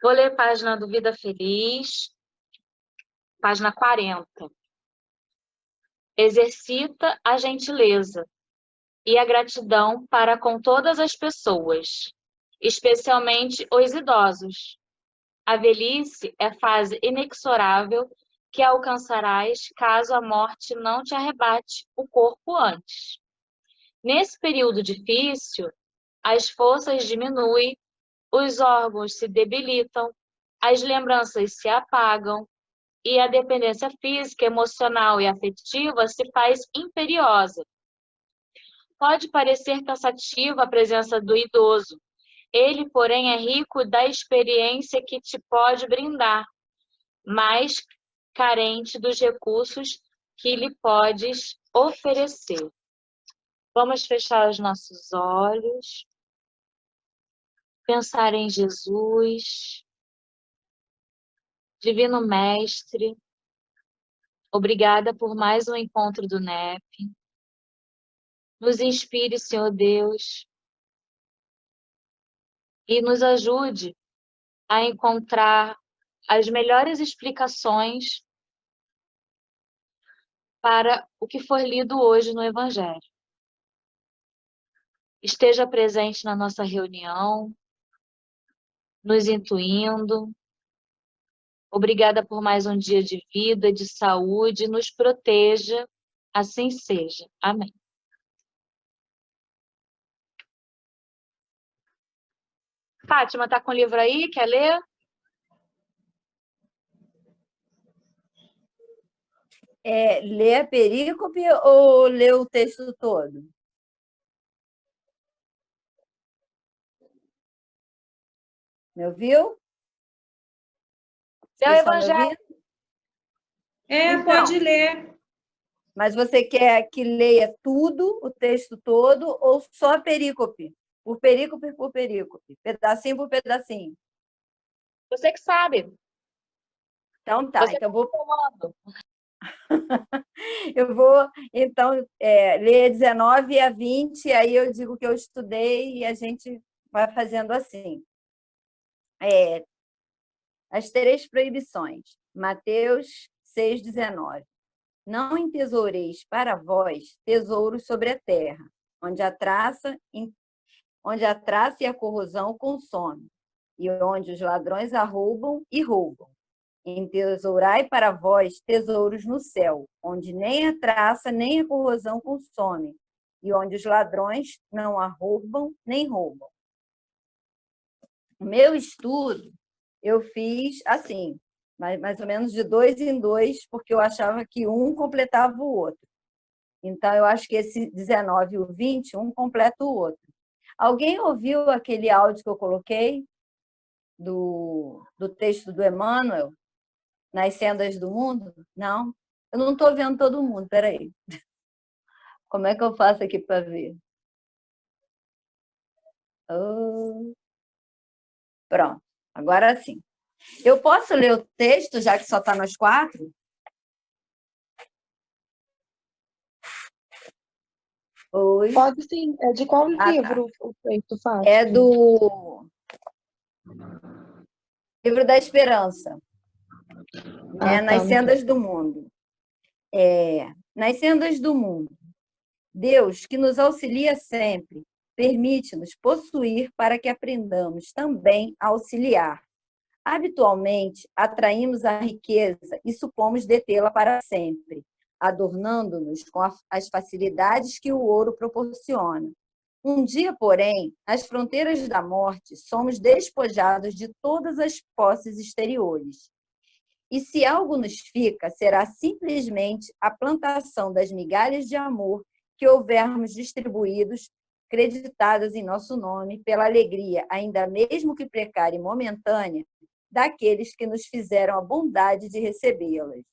Vou ler a página do Vida Feliz, página 40. Exercita a gentileza e a gratidão para com todas as pessoas, especialmente os idosos. A velhice é fase inexorável que alcançarás caso a morte não te arrebate o corpo antes. Nesse período difícil, as forças diminuem, os órgãos se debilitam, as lembranças se apagam e a dependência física, emocional e afetiva se faz imperiosa. Pode parecer cansativa a presença do idoso. Ele, porém, é rico da experiência que te pode brindar, mas carente dos recursos que lhe podes oferecer. Vamos fechar os nossos olhos, pensar em Jesus, Divino Mestre. Obrigada por mais um encontro do NEP. Nos inspire, Senhor Deus, e nos ajude a encontrar as melhores explicações para o que for lido hoje no Evangelho. Esteja presente na nossa reunião, nos intuindo. Obrigada por mais um dia de vida, de saúde, nos proteja, assim seja. Amém. Fátima, está com o livro aí? Quer ler? Lê a perícope ou lê o texto todo? Me ouviu? É o Evangelho. Então, Pode ler. Mas você quer que leia tudo, o texto todo, ou só a perícope? Por perícope, pedacinho por pedacinho. Você que sabe. Então tá, Você então eu vou então ler 19 a 20, aí eu digo que eu estudei e a gente vai fazendo assim. As 3 proibições. Mateus 6,19. Não entesoureis para vós tesouros sobre a terra, onde a traça e a corrosão consomem, e onde os ladrões arrombam e roubam. Entesourai para vós tesouros no céu, onde nem a traça nem a corrosão consomem, e onde os ladrões não arrombam nem roubam. O meu estudo eu fiz assim, mais ou menos de 2 em 2, porque eu achava que um completava o outro. Então, eu acho que esse 19 e o 20, um completa o outro. Alguém ouviu aquele áudio que eu coloquei do texto do Emmanuel, Nas Sendas do Mundo? Não? Eu não estou vendo todo mundo, peraí. Como é que eu faço aqui para ver? Pronto, agora sim. Eu posso ler o texto, já que só está nós 4? Oi? Pode sim. É de qual livro o texto, Fátima? É do Livro da Esperança. Nas Sendas do Mundo. Nas Sendas do Mundo. Deus, que nos auxilia sempre, permite-nos possuir para que aprendamos também a auxiliar. Habitualmente, atraímos a riqueza e supomos detê-la para sempre, adornando-nos com as facilidades que o ouro proporciona. Um dia, porém, nas fronteiras da morte, somos despojados de todas as posses exteriores. E se algo nos fica, será simplesmente a plantação das migalhas de amor que houvermos distribuídos, creditadas em nosso nome, pela alegria, ainda mesmo que precária e momentânea, daqueles que nos fizeram a bondade de recebê-las.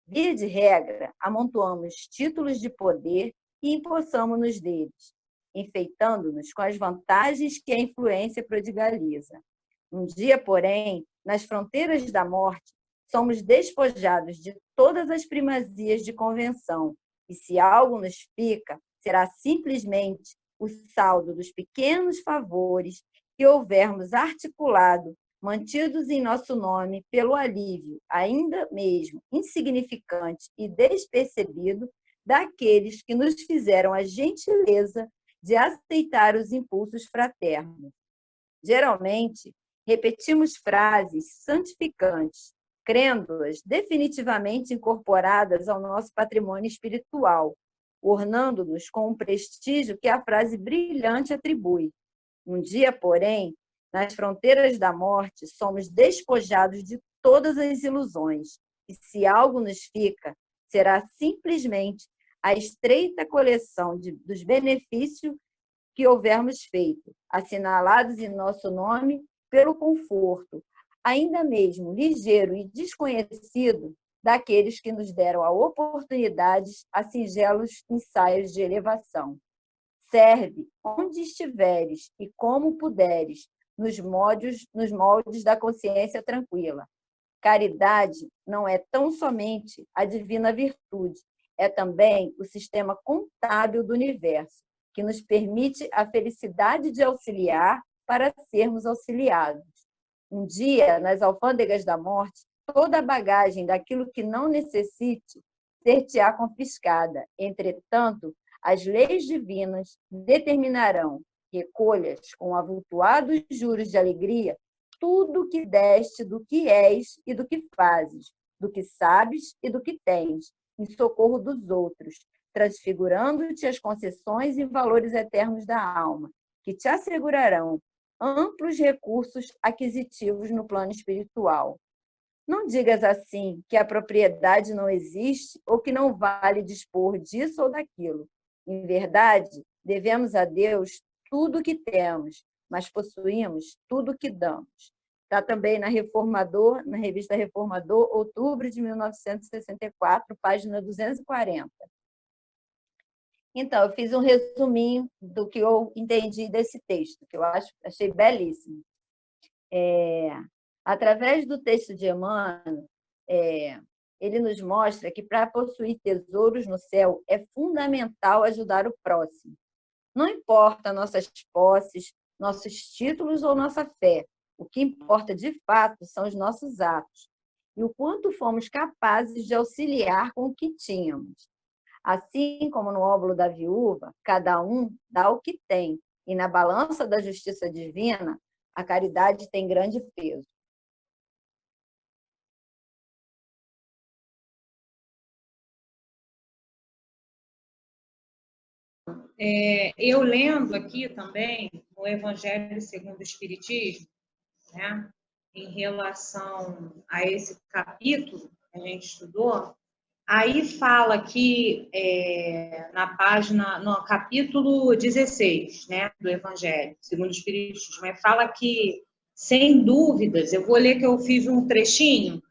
Via de regra, amontoamos títulos de poder e empossamo-nos deles, enfeitando-nos com as vantagens que a influência prodigaliza. Um dia, porém, nas fronteiras da morte, somos despojados de todas as primazias de convenção, e se algo nos fica, será simplesmente o saldo dos pequenos favores que houvermos articulado mantidos em nosso nome pelo alívio, ainda mesmo insignificante e despercebido, daqueles que nos fizeram a gentileza de aceitar os impulsos fraternos. Geralmente, repetimos frases santificantes, crendo-as definitivamente incorporadas ao nosso patrimônio espiritual, ornando-nos com o prestígio que a frase brilhante atribui. Um dia, porém, nas fronteiras da morte, somos despojados de todas as ilusões, e se algo nos fica, será simplesmente a estreita coleção dos benefícios que houvermos feito, assinalados em nosso nome pelo conforto, ainda mesmo ligeiro e desconhecido, daqueles que nos deram a oportunidade a singelos ensaios de elevação. Serve onde estiveres e como puderes, nos moldes da consciência tranquila. Caridade não é tão somente a divina virtude, é também o sistema contábil do universo, que nos permite a felicidade de auxiliar para sermos auxiliados. Um dia, nas alfândegas da morte, toda a bagagem daquilo que não necessite ser-te-á confiscada. Entretanto, as leis divinas determinarão que recolhas com avultuados juros de alegria tudo o que deste do que és e do que fazes, do que sabes e do que tens, em socorro dos outros, transfigurando-te as concessões e valores eternos da alma, que te assegurarão amplos recursos aquisitivos no plano espiritual. Não digas assim que a propriedade não existe ou que não vale dispor disso ou daquilo. Em verdade, devemos a Deus tudo o que temos, mas possuímos tudo o que damos. Está também na revista Reformador, outubro de 1964, página 240. Então, eu fiz um resuminho do que eu entendi desse texto, que eu achei belíssimo. Através do texto de Emmanuel, ele nos mostra que para possuir tesouros no céu é fundamental ajudar o próximo. Não importa nossas posses, nossos títulos ou nossa fé. O que importa de fato são os nossos atos e o quanto fomos capazes de auxiliar com o que tínhamos. Assim como no óbolo da viúva, cada um dá o que tem, e na balança da justiça divina, a caridade tem grande peso. Eu lendo aqui também o Evangelho segundo o Espiritismo, né, em relação a esse capítulo que a gente estudou, aí fala que na página, no capítulo 16, né, do Evangelho segundo o Espiritismo, fala que, sem dúvidas, eu vou ler que eu fiz um trechinho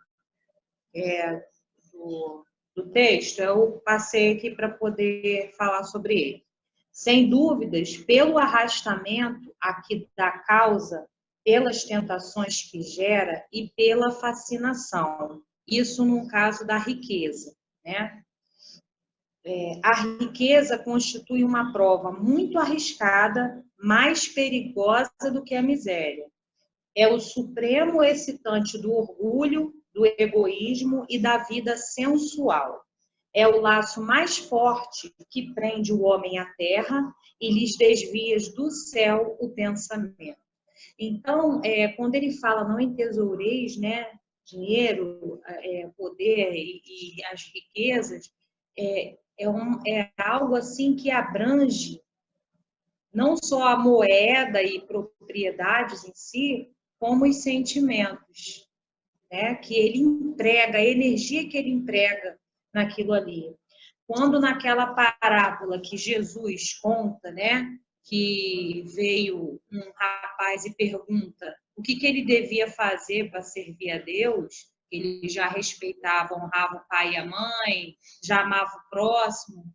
do texto, eu passei aqui para poder falar sobre ele. Sem dúvidas, pelo arrastamento aqui da causa, pelas tentações que gera e pela fascinação. Isso no caso da riqueza, né? A riqueza constitui uma prova muito arriscada, mais perigosa do que a miséria. É o supremo excitante do orgulho, do egoísmo e da vida sensual. É o laço mais forte que prende o homem à terra e lhes desvia do céu o pensamento. Então, quando ele fala não entesoureis, né, dinheiro, poder e as riquezas, é algo assim que abrange não só a moeda e propriedades em si, como os sentimentos, né, que ele emprega, a energia que ele emprega naquilo ali. Quando naquela parábola que Jesus conta, né, que veio um rapaz e pergunta o que ele devia fazer para servir a Deus, ele já respeitava, honrava o pai e a mãe, já amava o próximo,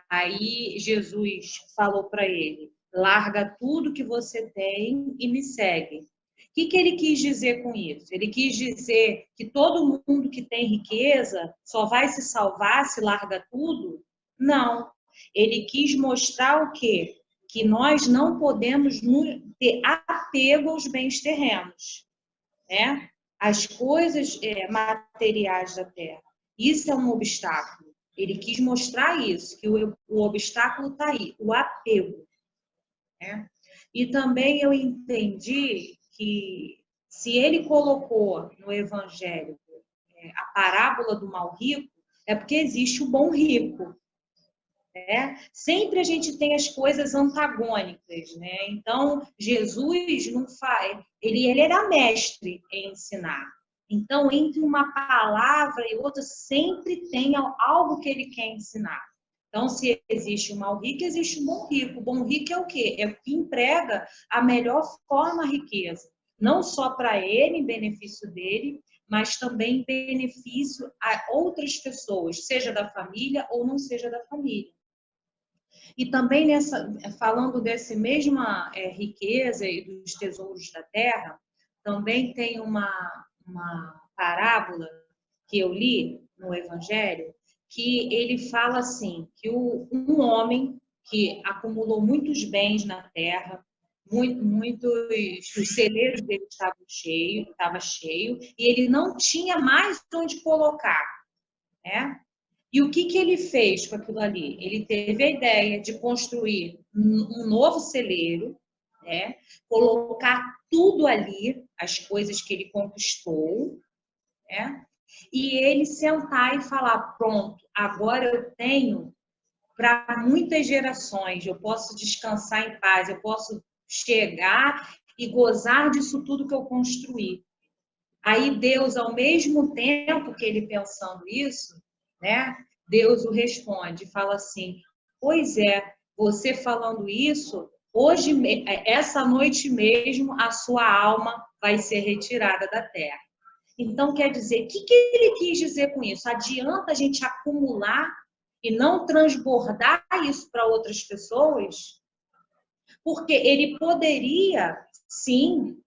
aí Jesus falou para ele, larga tudo que você tem e me segue. O que ele quis dizer com isso? Ele quis dizer que todo mundo que tem riqueza só vai se salvar se larga tudo? Não. Ele quis mostrar o quê? Que nós não podemos ter apego aos bens terrenos. né? As coisas materiais da terra. Isso é um obstáculo. Ele quis mostrar isso, que o obstáculo está aí, o apego, né? E também eu entendi que se ele colocou no Evangelho a parábola do mal rico, é porque existe o bom rico, né? Sempre a gente tem as coisas antagônicas, né? Então, Jesus não faz, ele era mestre em ensinar. Então, entre uma palavra e outra, sempre tem algo que ele quer ensinar. Então, se existe o mal rico, existe o bom rico. O bom rico é o quê? É o que emprega a melhor forma a riqueza. Não só para ele, em benefício dele, mas também em benefício a outras pessoas, seja da família ou não seja da família. E também falando dessa mesma riqueza e dos tesouros da terra, também tem uma parábola que eu li no Evangelho, que ele fala assim, que um homem que acumulou muitos bens na terra, os celeiros dele estava cheio, e ele não tinha mais onde colocar, né? E o que ele fez com aquilo ali? Ele teve a ideia de construir um novo celeiro, né? Colocar tudo ali, as coisas que ele conquistou, né? E ele sentar e falar: pronto, agora eu tenho para muitas gerações, eu posso descansar em paz, eu posso chegar e gozar disso tudo que eu construí. Aí Deus, ao mesmo tempo que ele pensando isso, né? Deus o responde, fala assim: pois é, você falando isso, hoje, essa noite mesmo, a sua alma vai ser retirada da terra. Então, quer dizer, o que ele quis dizer com isso? Adianta a gente acumular e não transbordar isso para outras pessoas? Porque ele poderia, sim,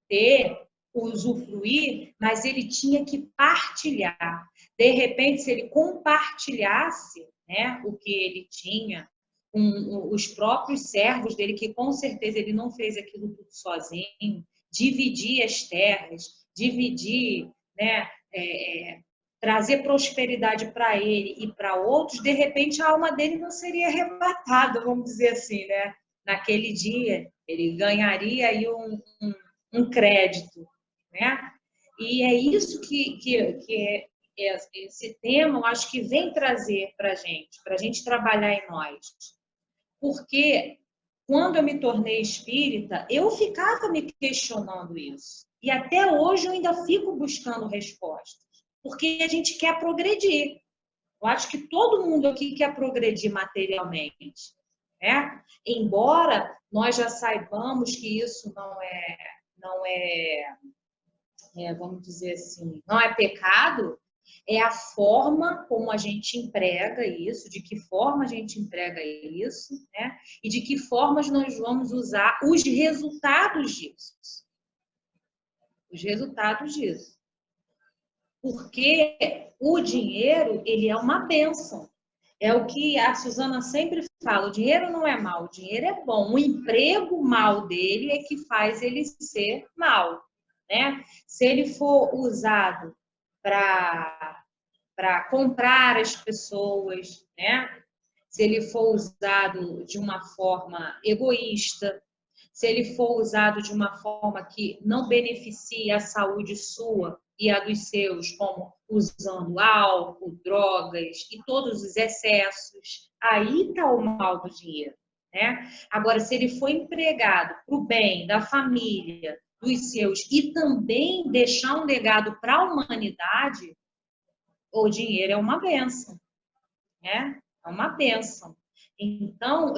usufruir, mas ele tinha que partilhar. De repente, se ele compartilhasse, né, o que ele tinha com os próprios servos dele, que com certeza ele não fez aquilo tudo sozinho, dividir as terras, dividir, né, trazer prosperidade para ele e para outros, de repente a alma dele não seria arrebatada, vamos dizer assim, né? Naquele dia, ele ganharia aí um crédito, né? E é isso que esse tema, eu acho que vem trazer para a gente trabalhar em nós. Porque quando eu me tornei espírita, eu ficava me questionando isso. E até hoje eu ainda fico buscando respostas. Porque a gente quer progredir. Eu acho que todo mundo aqui quer progredir materialmente, né? Embora nós já saibamos que isso não é, vamos dizer assim, não é pecado, é a forma como a gente emprega isso, de que forma a gente emprega isso, né? E de que formas nós vamos usar os resultados disso. Os resultados disso. Porque o dinheiro, ele é uma bênção. É o que a Suzana sempre fala, o dinheiro não é mal, o dinheiro é bom. O emprego mal dele é que faz ele ser mal, né? Se ele for usado para comprar as pessoas, né? Se ele for usado de uma forma egoísta, se ele for usado de uma forma que não beneficie a saúde sua e a dos seus, como usando álcool, drogas e todos os excessos, aí está o mal do dinheiro, né? Agora, se ele for empregado para o bem da família, dos seus e também deixar um legado para a humanidade, o dinheiro é uma bênção, né? É uma bênção. Então,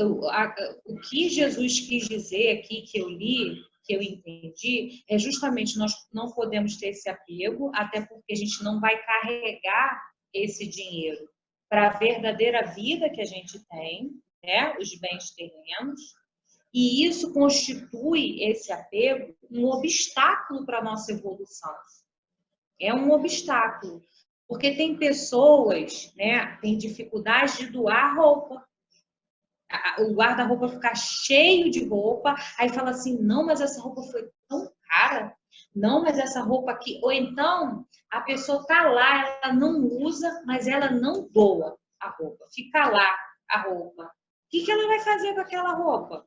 o que Jesus quis dizer aqui, que eu li, que eu entendi, é justamente nós não podemos ter esse apego, até porque a gente não vai carregar esse dinheiro para a verdadeira vida que a gente tem, né? Os bens terrenos, e isso constitui, esse apego, um obstáculo para a nossa evolução. É um obstáculo. Porque tem pessoas, né, tem dificuldade de doar roupa. O guarda-roupa fica cheio de roupa, aí fala assim, não, mas essa roupa foi tão cara, Não, mas essa roupa aqui. Ou então, a pessoa tá lá, ela não usa, mas ela não doa a roupa. Fica lá a roupa. O que ela vai fazer com aquela roupa?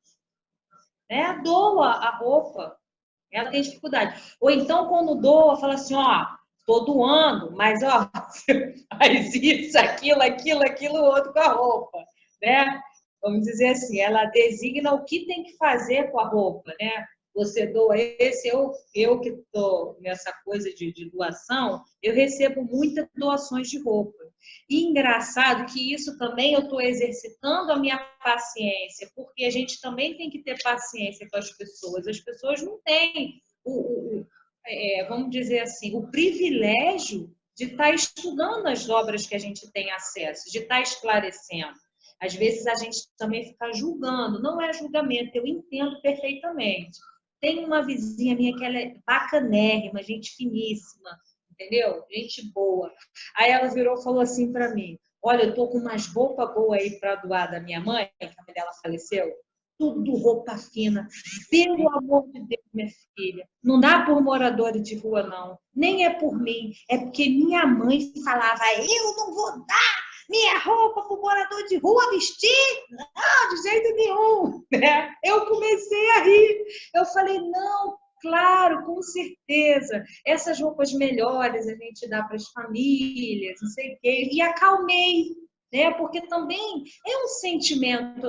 Né? Doa a roupa. Ela tem dificuldade. Ou então, quando doa, fala assim, ó, tô doando, mas ó, você faz isso, aquilo, outro com a roupa, né? Vamos dizer assim, ela designa o que tem que fazer com a roupa, né? Você doa esse, eu que estou nessa coisa de doação, eu recebo muitas doações de roupa. E engraçado que isso também eu estou exercitando a minha paciência, porque a gente também tem que ter paciência com as pessoas não têm vamos dizer assim, o privilégio de estar estudando as obras que a gente tem acesso, de estar esclarecendo. Às vezes a gente também fica julgando, não é julgamento, eu entendo perfeitamente. Tem uma vizinha minha que ela é bacanérrima, gente finíssima, entendeu? Gente boa. Aí ela virou e falou assim para mim, olha, eu tô com umas roupas boas aí para doar da minha mãe, que a mãe dela faleceu, tudo roupa fina. Pelo amor de Deus, minha filha, não dá por moradores de rua, não. Nem é por mim, é porque minha mãe falava, eu não vou dar minha roupa para o morador de rua vestir? Não, de jeito nenhum. Né? Eu comecei a rir. Eu falei, não, claro, com certeza. Essas roupas melhores a gente dá para as famílias, não sei o quê. E acalmei, né? Porque também é um sentimento...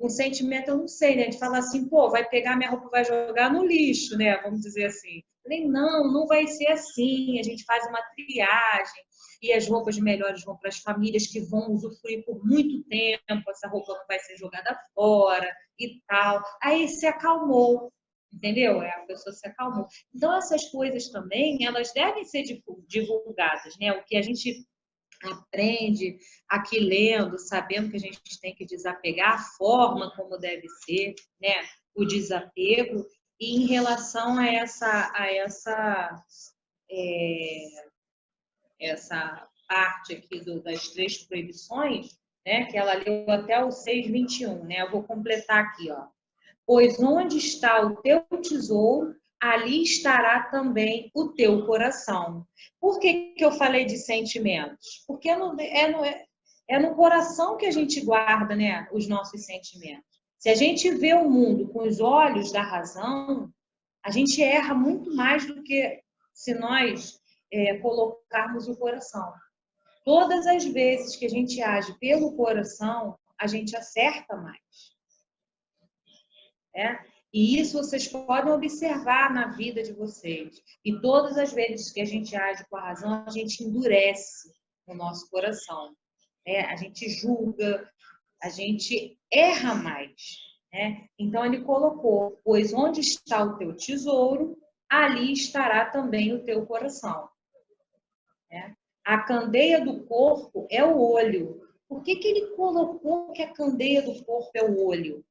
um sentimento, eu não sei, né? De falar assim, pô, vai pegar minha roupa e vai jogar no lixo, né? Vamos dizer assim. Falei, não vai ser assim. A gente faz uma triagem e as roupas melhores vão para as famílias que vão usufruir por muito tempo, essa roupa não vai ser jogada fora e tal. Aí se acalmou, entendeu? A pessoa se acalmou. Então, essas coisas também, elas devem ser divulgadas, né? O que a gente aprende aqui lendo, sabendo que a gente tem que desapegar, a forma como deve ser, né? O desapego. E em relação a essa parte aqui das 3 proibições, né? Que ela leu até o 6:21, né? Eu vou completar aqui, ó. Pois onde está o teu tesouro, ali estará também o teu coração. Por que eu falei de sentimentos? Porque é no coração que a gente guarda, né, os nossos sentimentos. Se a gente vê o mundo com os olhos da razão, a gente erra muito mais do que se nós colocarmos o coração. Todas as vezes que a gente age pelo coração, a gente acerta mais. Né? E isso vocês podem observar na vida de vocês. E todas as vezes que a gente age com a razão, a gente endurece o nosso coração. Né? A gente julga, a gente erra mais. Né? Então, ele colocou, pois onde está o teu tesouro, ali estará também o teu coração. Né? A candeia do corpo é o olho. Por que ele colocou que a candeia do corpo é o olho?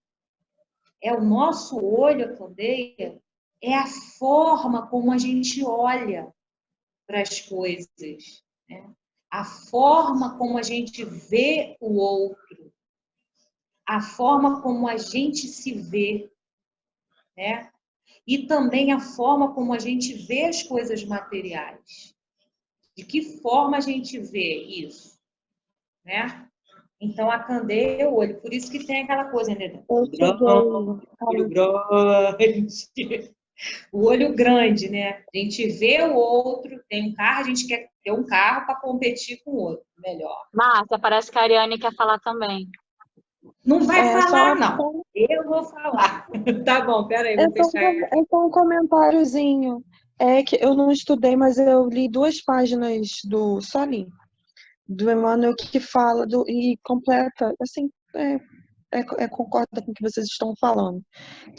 É o nosso olho, a candeia, é a forma como a gente olha para as coisas, né? A forma como a gente vê o outro, a forma como a gente se vê, né? E também a forma como a gente vê as coisas materiais. De que forma a gente vê isso, né? Então, a candeia é o olho. Por isso que tem aquela coisa, né? Olho grande. O olho grande, né? A gente vê o outro, tem um carro, a gente quer ter um carro para competir com o outro, melhor. Márcia, parece que a Ariane quer falar também. Não vai falar, não. Eu vou falar. Tá bom, peraí, vou fechar. É só um comentáriozinho. É que eu não estudei, mas eu li 2 páginas só li, do Emmanuel, que fala e completa, assim, concorda com o que vocês estão falando,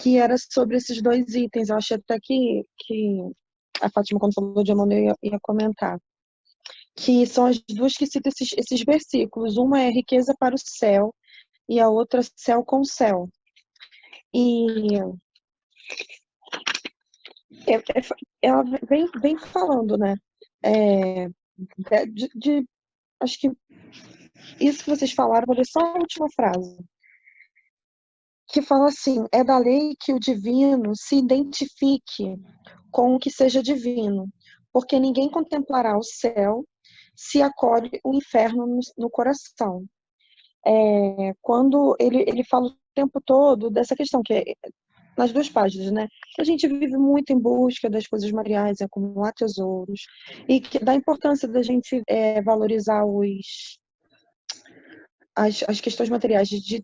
que era sobre esses 2 itens. Eu achei até que a Fátima, quando falou de Emmanuel, ia comentar, que são as 2 que citam esses versículos. Uma é riqueza para o céu e a outra céu com céu. E ela vem falando, né? Acho que isso que vocês falaram, vou ler só a última frase. que fala assim: é da lei que o divino se identifique com o que seja divino, porque ninguém contemplará o céu se acolhe o inferno no coração. Quando ele fala o tempo todo dessa questão, que é nas duas páginas, né? A gente vive muito em busca das coisas materiais, acumular tesouros, e da importância da gente valorizar as questões materiais, de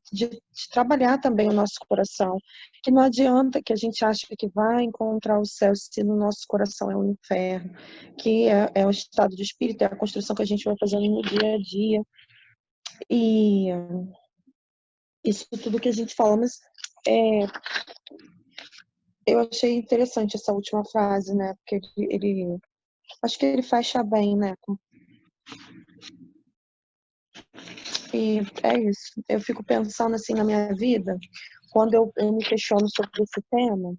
trabalhar também o nosso coração, que não adianta que a gente ache que vai encontrar o céu se no nosso coração é o inferno, que é o estado de espírito, é a construção que a gente vai fazendo no dia a dia, e isso tudo que a gente fala, mas eu achei interessante essa última frase, né, porque acho que ele fecha bem, né, e é isso. Eu fico pensando assim na minha vida, quando eu me questiono sobre esse tema,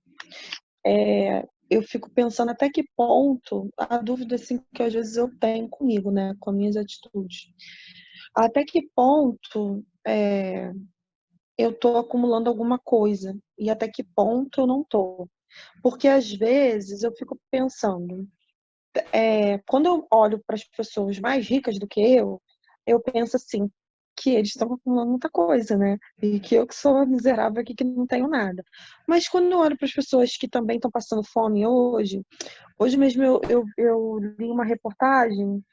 eu fico pensando até que ponto, a dúvida assim que às vezes eu tenho comigo, né, com as minhas atitudes, até que ponto eu estou acumulando alguma coisa e até que ponto eu não estou. Porque às vezes eu fico pensando, quando eu olho para as pessoas mais ricas do que eu penso assim, que eles estão acumulando muita coisa, né? E que eu que sou miserável aqui, que não tenho nada. Mas quando eu olho para as pessoas que também estão passando fome hoje mesmo eu li uma reportagem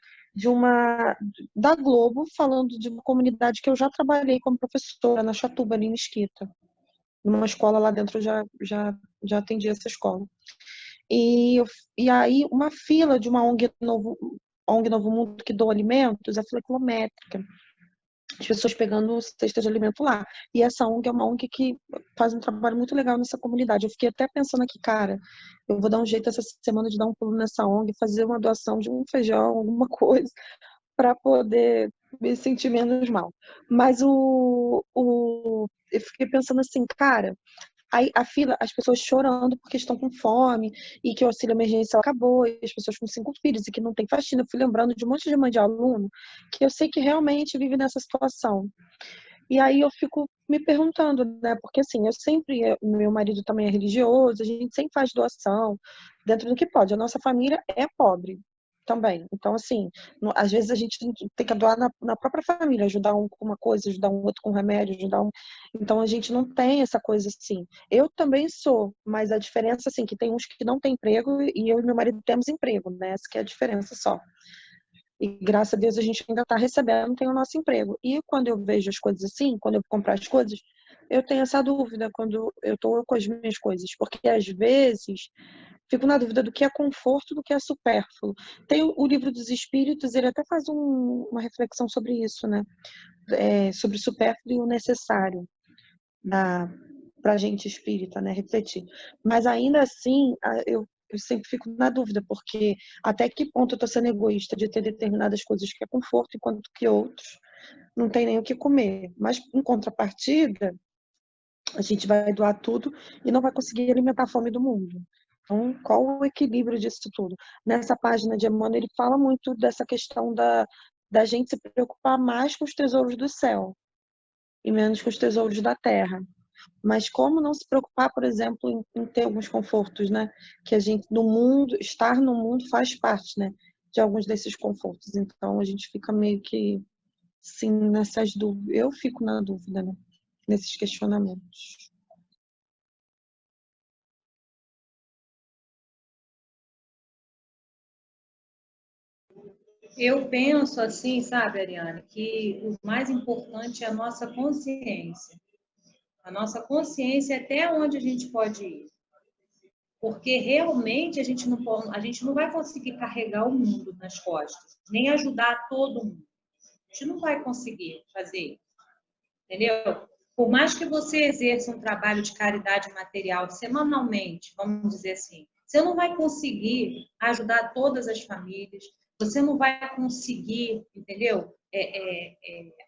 da Globo falando de uma comunidade que eu já trabalhei como professora na Chatuba, ali em Mesquita. Numa escola lá dentro, já atendi essa escola. E aí, uma fila de uma ONG Novo Mundo que doa alimentos, a fila é quilométrica. As pessoas pegando cestas de alimento lá. E essa ONG é uma ONG que faz um trabalho muito legal nessa comunidade. Eu fiquei até pensando aqui, cara, eu vou dar um jeito essa semana de dar um pulo nessa ONG, fazer uma doação de um feijão, alguma coisa, para poder me sentir menos mal. Mas eu fiquei pensando assim, cara, aí a fila, as pessoas chorando porque estão com fome e que o auxílio emergencial acabou, e as pessoas com 5 filhos e que não tem faxina. Eu fui lembrando de um monte de mãe de aluno que eu sei que realmente vive nessa situação. E aí eu fico me perguntando, né? Porque assim, meu marido também é religioso, a gente sempre faz doação dentro do que pode. A nossa família é pobre também. Então, assim, às vezes a gente tem que doar na própria família, ajudar um com uma coisa, ajudar um outro com remédio, ajudar um. Então a gente não tem essa coisa assim. Eu também sou, mas a diferença assim, que tem uns que não têm emprego e eu e meu marido temos emprego, né? Essa que é a diferença só. E graças a Deus a gente ainda está recebendo, tem o nosso emprego. E quando eu vejo as coisas assim, quando eu vou comprar as coisas, eu tenho essa dúvida quando eu estou com as minhas coisas, porque às vezes fico na dúvida do que é conforto, do que é supérfluo. Tem o livro dos Espíritos, ele até faz uma reflexão sobre isso, né? Sobre o supérfluo e o necessário para a gente espírita, né? Refletir. Mas ainda assim, eu sempre fico na dúvida, porque até que ponto eu estou sendo egoísta de ter determinadas coisas que é conforto, enquanto que outros não tem nem o que comer. Mas, em contrapartida, a gente vai doar tudo e não vai conseguir alimentar a fome do mundo. Então, qual o equilíbrio disso tudo? Nessa página de Emmanuel, ele fala muito dessa questão da gente se preocupar mais com os tesouros do céu e menos com os tesouros da terra. Mas como não se preocupar, por exemplo, em ter alguns confortos, né? Que a gente, no mundo, estar no mundo faz parte, né? De alguns desses confortos. Então, a gente fica meio que, sim, nessas dúvidas. Eu fico na dúvida, né? Nesses questionamentos. Eu penso assim, sabe, Ariane, que o mais importante é a nossa consciência. A nossa consciência é até onde a gente pode ir. Porque realmente a gente não vai conseguir carregar o mundo nas costas, nem ajudar todo mundo. A gente não vai conseguir fazer isso, entendeu? Por mais que você exerça um trabalho de caridade material semanalmente, vamos dizer assim, você não vai conseguir ajudar todas as famílias, você não vai conseguir, entendeu?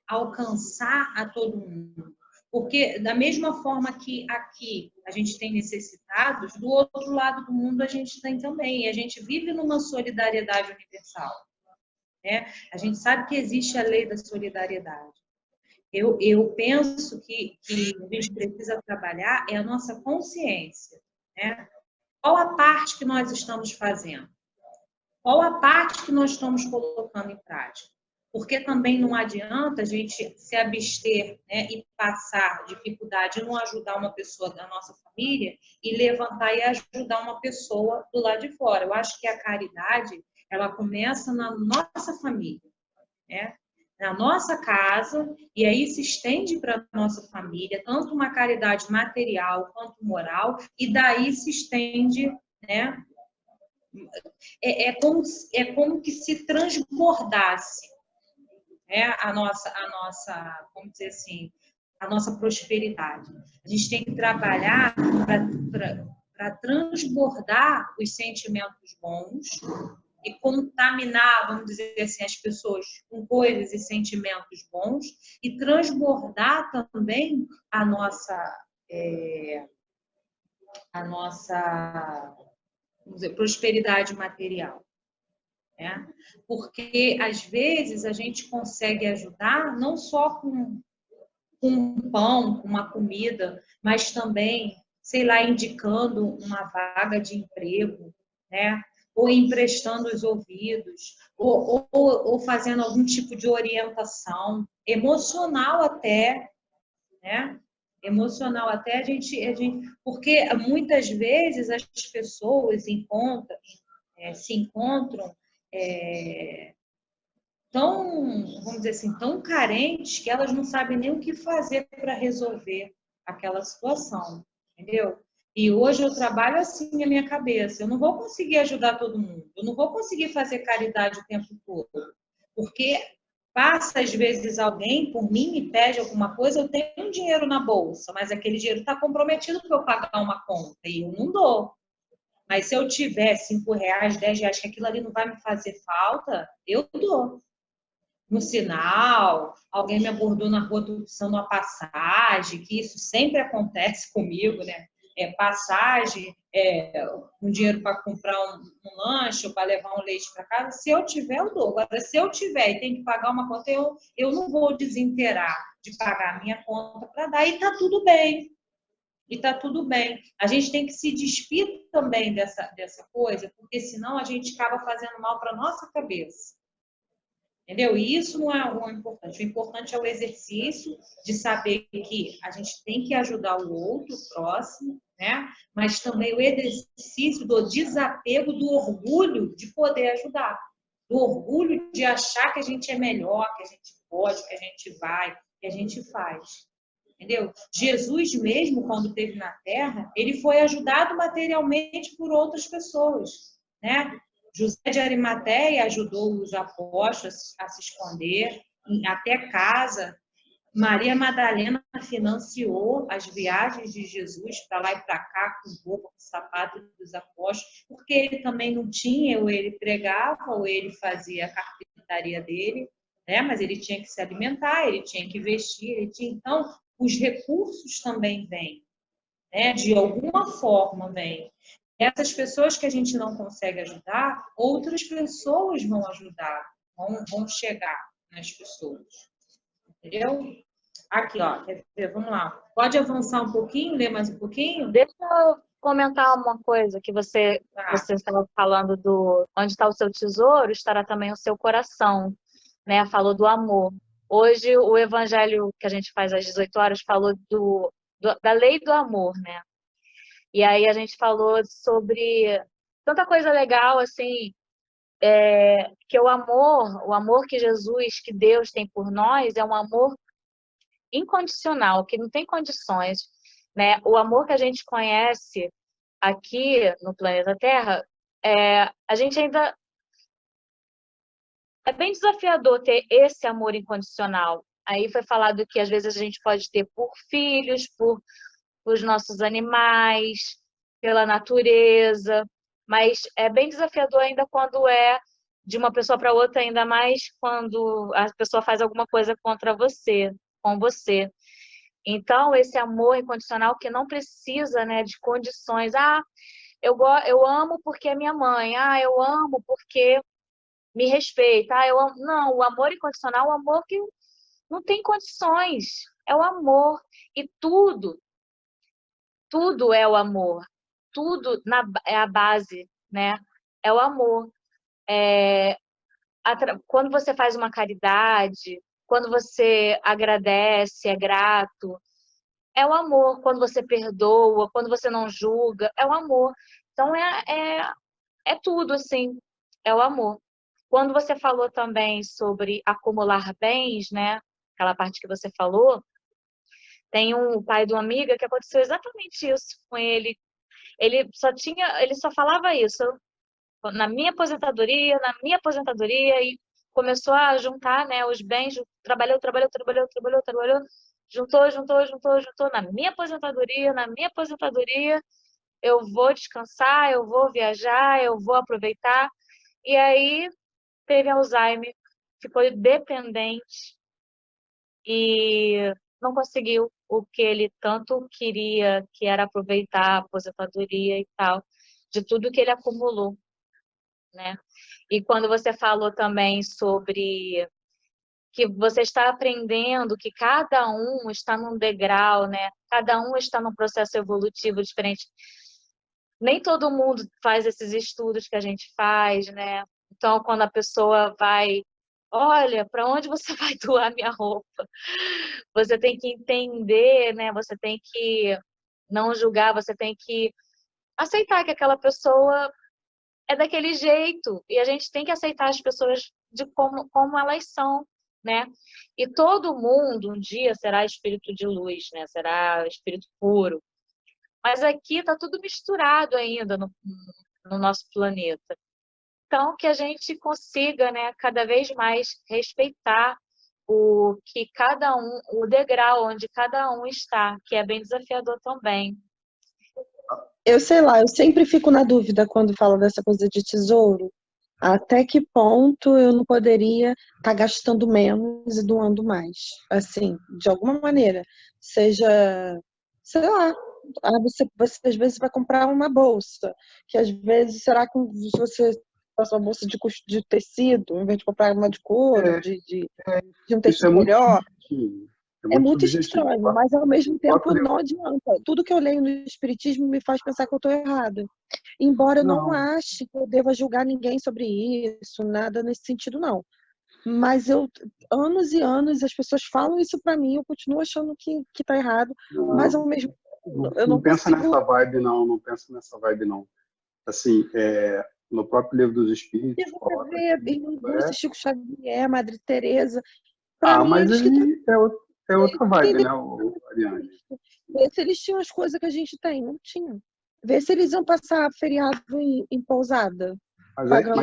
Alcançar a todo mundo. Porque, da mesma forma que aqui a gente tem necessitados, do outro lado do mundo a gente tem também. E a gente vive numa solidariedade universal, né? A gente sabe que existe a lei da solidariedade. Eu penso que a gente precisa trabalhar é a nossa consciência, né? Qual a parte que nós estamos fazendo? Qual a parte que nós estamos colocando em prática? Porque também não adianta a gente se abster, né, e passar dificuldade e não ajudar uma pessoa da nossa família e levantar e ajudar uma pessoa do lado de fora. Eu acho que a caridade, ela começa na nossa família, né? Na nossa casa, e aí se estende para a nossa família, tanto uma caridade material quanto moral, e daí se estende, né? É como que se transbordasse, né? Vamos dizer assim, a nossa prosperidade. A gente tem que trabalhar para transbordar os sentimentos bons e contaminar, vamos dizer assim, as pessoas com coisas e sentimentos bons e transbordar também a nossa vamos dizer, prosperidade material. Né? Porque, às vezes, a gente consegue ajudar não só com um pão, com uma comida, mas também, sei lá, indicando uma vaga de emprego, né? Ou emprestando os ouvidos, ou fazendo algum tipo de orientação, emocional até, né? Emocional até porque muitas vezes as pessoas se encontram tão, vamos dizer assim, tão carentes que elas não sabem nem o que fazer para resolver aquela situação, entendeu? E hoje eu trabalho assim na minha cabeça. Eu não vou conseguir ajudar todo mundo. Eu não vou conseguir fazer caridade o tempo todo. Porque passa, às vezes, alguém por mim e pede alguma coisa, eu tenho um dinheiro na bolsa, mas aquele dinheiro está comprometido para eu pagar uma conta e eu não dou. Mas se eu tiver R$ 5, R$ 10, que aquilo ali não vai me fazer falta, eu dou. No sinal, alguém me abordou na rua precisando uma passagem, que isso sempre acontece comigo, né? Passagem, um dinheiro para comprar um lanche ou para levar um leite para casa. Se eu tiver, eu dou. Agora, se eu tiver e tem que pagar uma conta, eu não vou desinteirar de pagar a minha conta para dar, e está tudo bem. E está tudo bem. A gente tem que se despir também dessa coisa, porque senão a gente acaba fazendo mal para a nossa cabeça. Entendeu? E isso não é o importante. O importante é o exercício de saber que a gente tem que ajudar o outro, o próximo, né? Mas também o exercício do desapego do orgulho de poder ajudar. Do orgulho de achar que a gente é melhor, que a gente pode, que a gente vai, que a gente faz. Entendeu? Jesus mesmo, quando esteve na Terra, ele foi ajudado materialmente por outras pessoas, né? José de Arimateia ajudou os apóstolos a se esconder até casa. Maria Madalena financiou as viagens de Jesus para lá e para cá com roupa, com sapato dos apóstolos, porque ele também não tinha, ou ele pregava, ou ele fazia a carpintaria dele, né? Mas ele tinha que se alimentar, ele tinha que vestir, então os recursos também vêm, né? De alguma forma vêm. Essas pessoas que a gente não consegue ajudar, outras pessoas vão ajudar, vão chegar nas pessoas. Entendeu? Aqui, ó, quer ver? Vamos lá. Pode avançar um pouquinho, ler mais um pouquinho? Deixa eu comentar uma coisa que você estava falando do onde está o seu tesouro, estará também o seu coração, né? Falou do amor. Hoje o evangelho que a gente faz às 18 horas falou da lei do amor, né? E aí a gente falou sobre tanta coisa legal, assim, que o amor que Jesus, que Deus tem por nós, é um amor incondicional, que não tem condições, né? O amor que a gente conhece aqui no planeta Terra, a gente ainda é bem desafiador ter esse amor incondicional. Aí foi falado que às vezes a gente pode ter por filhos, por os nossos animais, pela natureza, mas é bem desafiador ainda quando é de uma pessoa para outra, ainda mais quando a pessoa faz alguma coisa contra você, com você. Então, esse amor incondicional que não precisa, né, de condições. Ah, eu amo porque é minha mãe. Ah, eu amo porque me respeita. Ah, eu amo. Não, o amor incondicional é o amor que Não tem condições. É o amor. E tudo é o amor. Tudo é a base, né? É o amor. Quando você faz uma caridade, quando você agradece, é grato, é o amor. Quando você perdoa, quando você não julga, é o amor. Então, é tudo, assim, é o amor. Quando você falou também sobre acumular bens, né? Aquela parte que você falou, tem um pai de uma amiga que aconteceu exatamente isso com ele. Ele só falava isso. Na minha aposentadoria, e começou a juntar, né, os bens, trabalhou, juntou, na minha aposentadoria, eu vou descansar, eu vou viajar, eu vou aproveitar. E aí teve Alzheimer, ficou dependente e não conseguiu o que ele tanto queria, que era aproveitar a aposentadoria e tal, de tudo que ele acumulou, né? E quando você falou também sobre que você está aprendendo que cada um está num degrau, né? Cada um está num processo evolutivo diferente. Nem todo mundo faz esses estudos que a gente faz, né? Então, quando a pessoa vai, olha, para onde você vai doar minha roupa? Você tem que entender, né? Você tem que não julgar, você tem que aceitar que aquela pessoa é daquele jeito. E a gente tem que aceitar as pessoas de como elas são, né? E todo mundo um dia será espírito de luz, né? Será espírito puro. Mas aqui está tudo misturado ainda no nosso planeta. Então, que a gente consiga, né, cada vez mais respeitar o degrau onde cada um está, que é bem desafiador também. Eu sei lá, eu sempre fico na dúvida quando fala dessa coisa de tesouro. Até que ponto eu não poderia estar gastando menos e doando mais? Assim, de alguma maneira. Seja, sei lá, você às vezes vai comprar uma bolsa, que às vezes, será que se você passa uma bolsa de tecido, em vez de comprar uma de couro, de um Isso é tecido muito melhor? subjetivo. É É muito muito subjetivo. estranho, mas ao mesmo tempo Próprio- não adianta. Tudo que eu leio no Espiritismo me faz pensar que eu estou errada. Embora eu não Não, ache que eu deva julgar ninguém sobre isso, nada nesse sentido, não. Mas anos e anos, as pessoas falam isso para mim, eu continuo achando que está errado, mas ao mesmo tempo eu não não pensa consigo. nessa vibe, não. Não pensa nessa vibe, não. Assim, no próprio Livro dos Espíritos, Você coloca vê que Irmã é... Dulce, Chico Xavier, Madre Teresa, para mim mas eles que aí é outra vibe, têm né, Ariane? ver se eles tinham as coisas que a gente tem. Não tinham. Ver se eles iam passar feriado em pousada, pagando.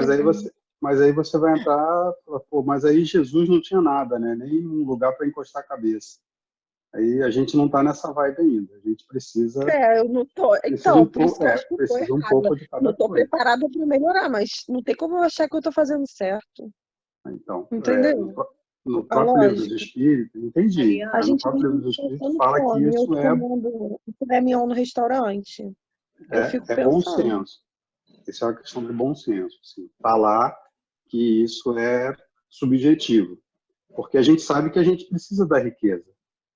Mas aí você vai entrar, pô, mas aí Jesus não tinha nada, né? Nem um lugar para encostar a cabeça. Aí a gente não está nessa vibe ainda. A gente precisa, Eu não tô. precisa Então, por isso que eu acho que eu tô precisa um errada. pouco de Não cada estou coisa. preparada para melhorar, mas não tem como eu achar que eu estou fazendo certo. Então, Entendeu? no A próprio Livro dos lógica. Espíritos, entendi. A Mas no gente próprio Livro vive dos Espíritos passando fala que fome, eu isso comendo um filé mignon no restaurante. Eu fico bom pensando. senso. Isso é uma questão de bom senso. Assim. Falar que isso é subjetivo. Porque a gente sabe que a gente precisa da riqueza.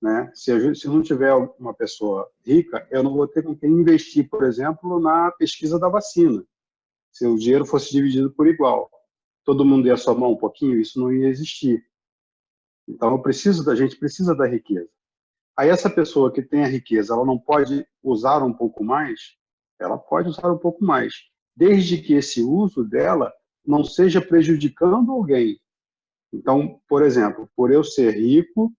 Né? Se não tiver uma pessoa rica, eu não vou ter com quem investir, por exemplo, na pesquisa da vacina. Se o dinheiro fosse dividido por igual, todo mundo ia somar um pouquinho, isso não ia existir. Então, a gente precisa da riqueza. Aí essa pessoa que tem a riqueza, ela não pode usar um pouco mais? Ela pode usar um pouco mais, desde que esse uso dela não seja prejudicando alguém. Então, por exemplo, por eu ser rico,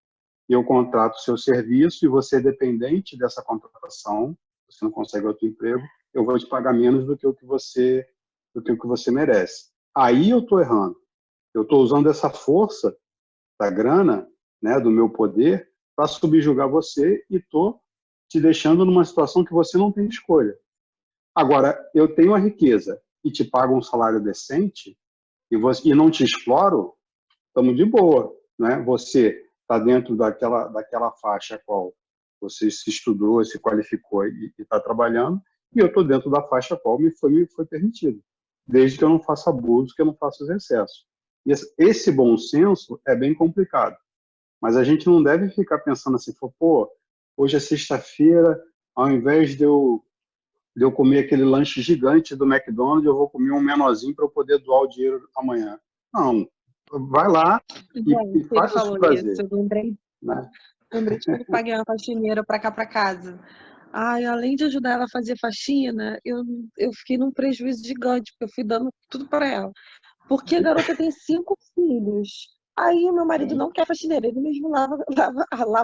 eu contrato o seu serviço e você é dependente dessa contratação, você não consegue outro emprego, eu vou te pagar menos do que o que você merece. Aí eu estou errando. Eu estou usando essa força da grana, né, do meu poder, para subjugar você e estou te deixando numa situação que você não tem escolha. Agora, eu tenho a riqueza e te pago um salário decente e não te exploro, estamos de boa. Né? Você está dentro daquela faixa a qual você se estudou, se qualificou e está trabalhando, e eu estou dentro da faixa a qual me foi permitido, desde que eu não faça abuso, que eu não faça os excessos. E esse bom senso é bem complicado, Mas a gente não deve ficar pensando assim, pô, hoje é sexta-feira, ao invés de eu comer aquele lanche gigante do McDonald's, eu vou comer um menorzinho para eu poder doar o dinheiro amanhã. Não, vai lá e Ele faz o seu falou prazer, isso, eu lembrei né? de quando eu paguei uma faxineira pra cá pra casa. Ai, além de ajudar ela a fazer faxina, eu fiquei num prejuízo gigante, porque eu fui dando tudo para ela. Porque a garota tem 5 filhos. Aí meu marido não quer faxineira, ele mesmo lava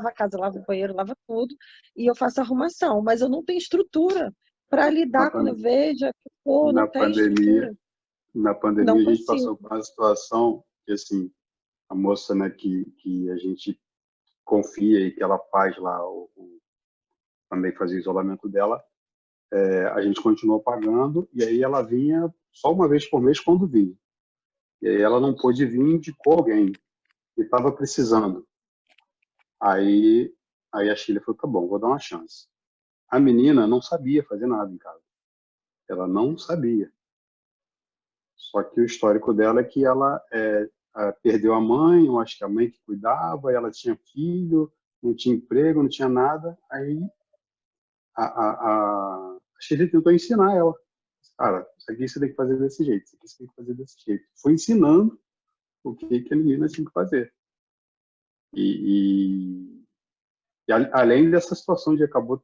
a casa, lava o banheiro, lava tudo, e eu faço arrumação, mas eu não tenho estrutura para Na, lidar quando eu pan- vejo, pô, na não tem pandemia, estrutura, na não pandemia a gente passou consigo. por uma situação que, assim, a moça, né, que a gente confia e que ela faz lá, também fazia o isolamento dela, a gente continuou pagando, e aí ela vinha só uma vez por mês quando vinha. E aí ela não pôde vir, indicou alguém que estava precisando. Aí, aí a Sheila falou, tá bom, vou dar uma chance. A menina não sabia fazer nada em casa. Ela não sabia. Só que o histórico dela é que ela perdeu a mãe, eu acho que a mãe que cuidava, ela tinha filho, não tinha emprego, não tinha nada. Aí a Sheila tentou ensinar ela. Cara, isso aqui você tem que fazer desse jeito, isso aqui você tem que fazer desse jeito. Foi ensinando o que a menina tinha que fazer. E, além dessa situação de acabou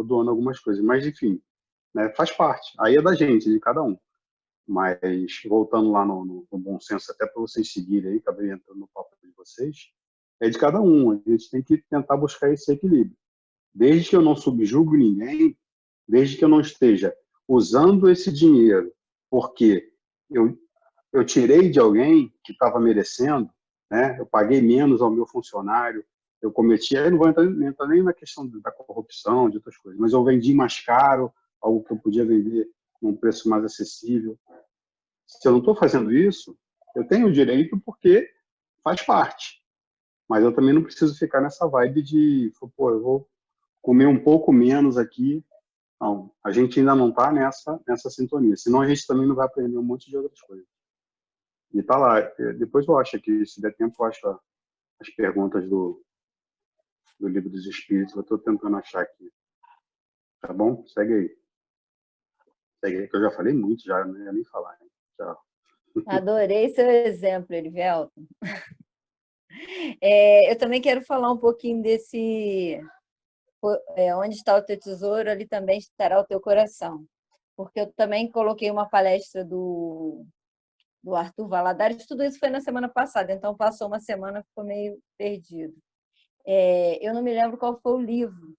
doando algumas coisas, mas enfim, né, faz parte. Aí é da gente, de cada um. Mas voltando lá no bom senso, até para vocês seguirem aí, acabei entrando no papo de vocês, é de cada um. A gente tem que tentar buscar esse equilíbrio. Desde que eu não subjugo ninguém, desde que eu não esteja usando esse dinheiro porque eu, eu tirei de alguém que estava merecendo, né? Eu paguei menos ao meu funcionário, eu cometi, aí não vou entrar nem na questão da corrupção, de outras coisas, mas eu vendi mais caro, algo que eu podia vender num preço mais acessível. Se eu não estou fazendo isso, eu tenho o direito porque faz parte. Mas eu também não preciso ficar nessa vibe de, pô, eu vou comer um pouco menos aqui. Não, a gente ainda não está nessa sintonia. Senão a gente também não vai aprender um monte de outras coisas. E tá lá. Depois eu acho que, se der tempo, eu acho as perguntas do Livro dos Espíritos. Eu estou tentando achar aqui. Tá bom? Segue aí. Segue aí, que eu já falei muito, já não ia nem falar. Hein? Tchau. Adorei seu exemplo, Erivelton. Eu também quero falar um pouquinho desse onde está o teu tesouro, ali também estará o teu coração. Porque eu também coloquei uma palestra do Arthur Valadares, tudo isso foi na semana passada, então passou uma semana, ficou meio perdido. Eu não me lembro qual foi o livro,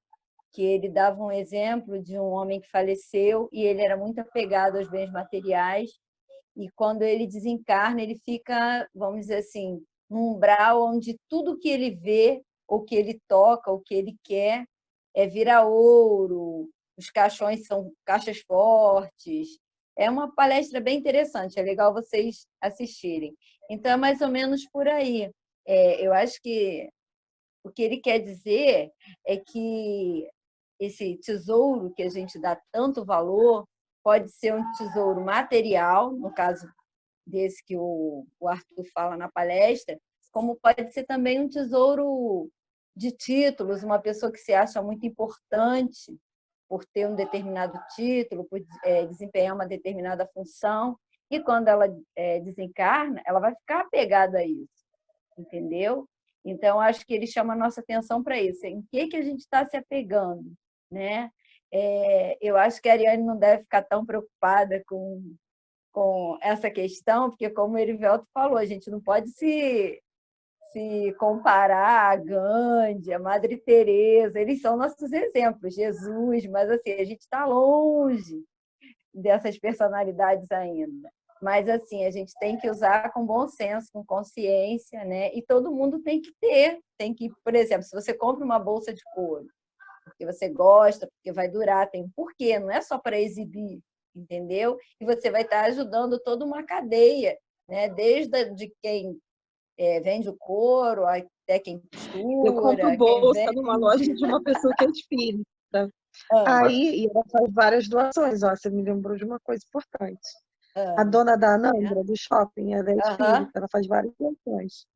que ele dava um exemplo de um homem que faleceu e ele era muito apegado aos bens materiais, e quando ele desencarna, ele fica, vamos dizer assim, num umbral onde tudo que ele vê, ou que ele toca, ou que ele quer, vira ouro, os caixões são caixas fortes. É uma palestra bem interessante, é legal vocês assistirem. Então, é mais ou menos por aí. Eu acho que o que ele quer dizer é que esse tesouro que a gente dá tanto valor pode ser um tesouro material, no caso desse que o Arthur fala na palestra, como pode ser também um tesouro de títulos, uma pessoa que se acha muito importante por ter um determinado título, por desempenhar uma determinada função, e quando ela desencarna, ela vai ficar apegada a isso, entendeu? Então, acho que ele chama a nossa atenção para isso. Em que a gente está se apegando, né? Eu acho que a Ariane não deve ficar tão preocupada com essa questão, porque, como o Erivelto falou, a gente não pode se comparar a Gandhi, a Madre Teresa, eles são nossos exemplos, Jesus, mas assim, a gente está longe dessas personalidades ainda. Mas assim, a gente tem que usar com bom senso, com consciência, né? E todo mundo tem que ter, por exemplo, se você compra uma bolsa de couro, porque você gosta, porque vai durar, tem um porquê, não é só para exibir, entendeu? E você vai estar ajudando toda uma cadeia, né? Desde de quem vende o couro até quem costura. Eu compro bolsa numa loja de uma pessoa que é espírita. Aí, e ela faz várias doações. Ó, você me lembrou de uma coisa importante. A dona da Anandra, do shopping, ela é espírita, ela faz várias doações.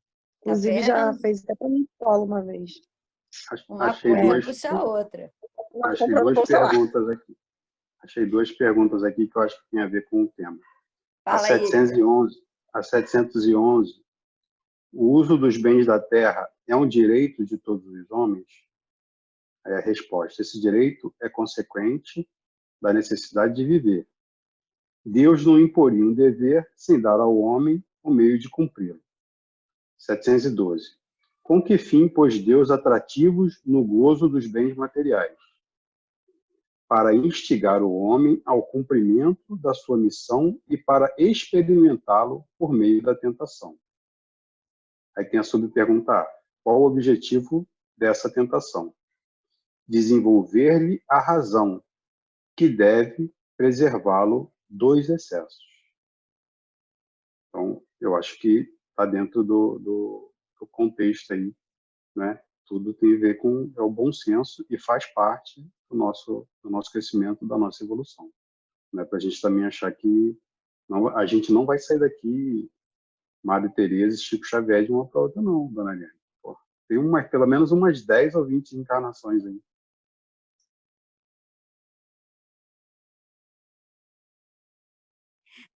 Inclusive, já fez até para mim escola uma vez. Uma Achei coisa puxa a outra. Achei duas perguntas aqui. Achei duas perguntas aqui que eu acho que tem a ver com o tema. A Fala aí. 711, o uso dos bens da terra é um direito de todos os homens? Aí a resposta: esse direito é consequente da necessidade de viver. Deus não imporia um dever sem dar ao homem o meio de cumpri-lo. 712. Com que fim pôs Deus atrativos no gozo dos bens materiais? Para instigar o homem ao cumprimento da sua missão e para experimentá-lo por meio da tentação. Aí tem a subpergunta: qual o objetivo dessa tentação? Desenvolver-lhe a razão, que deve preservá-lo dos excessos. Então, eu acho que está dentro do contexto aí, né? Tudo tem a ver com o bom senso e faz parte do nosso crescimento, da nossa evolução. Não é para a gente também achar que a gente não vai sair daqui Madre Teresa e Chico Xavier de uma para outra, não, dona Eliane. Tem pelo menos umas 10 ou 20 encarnações aí.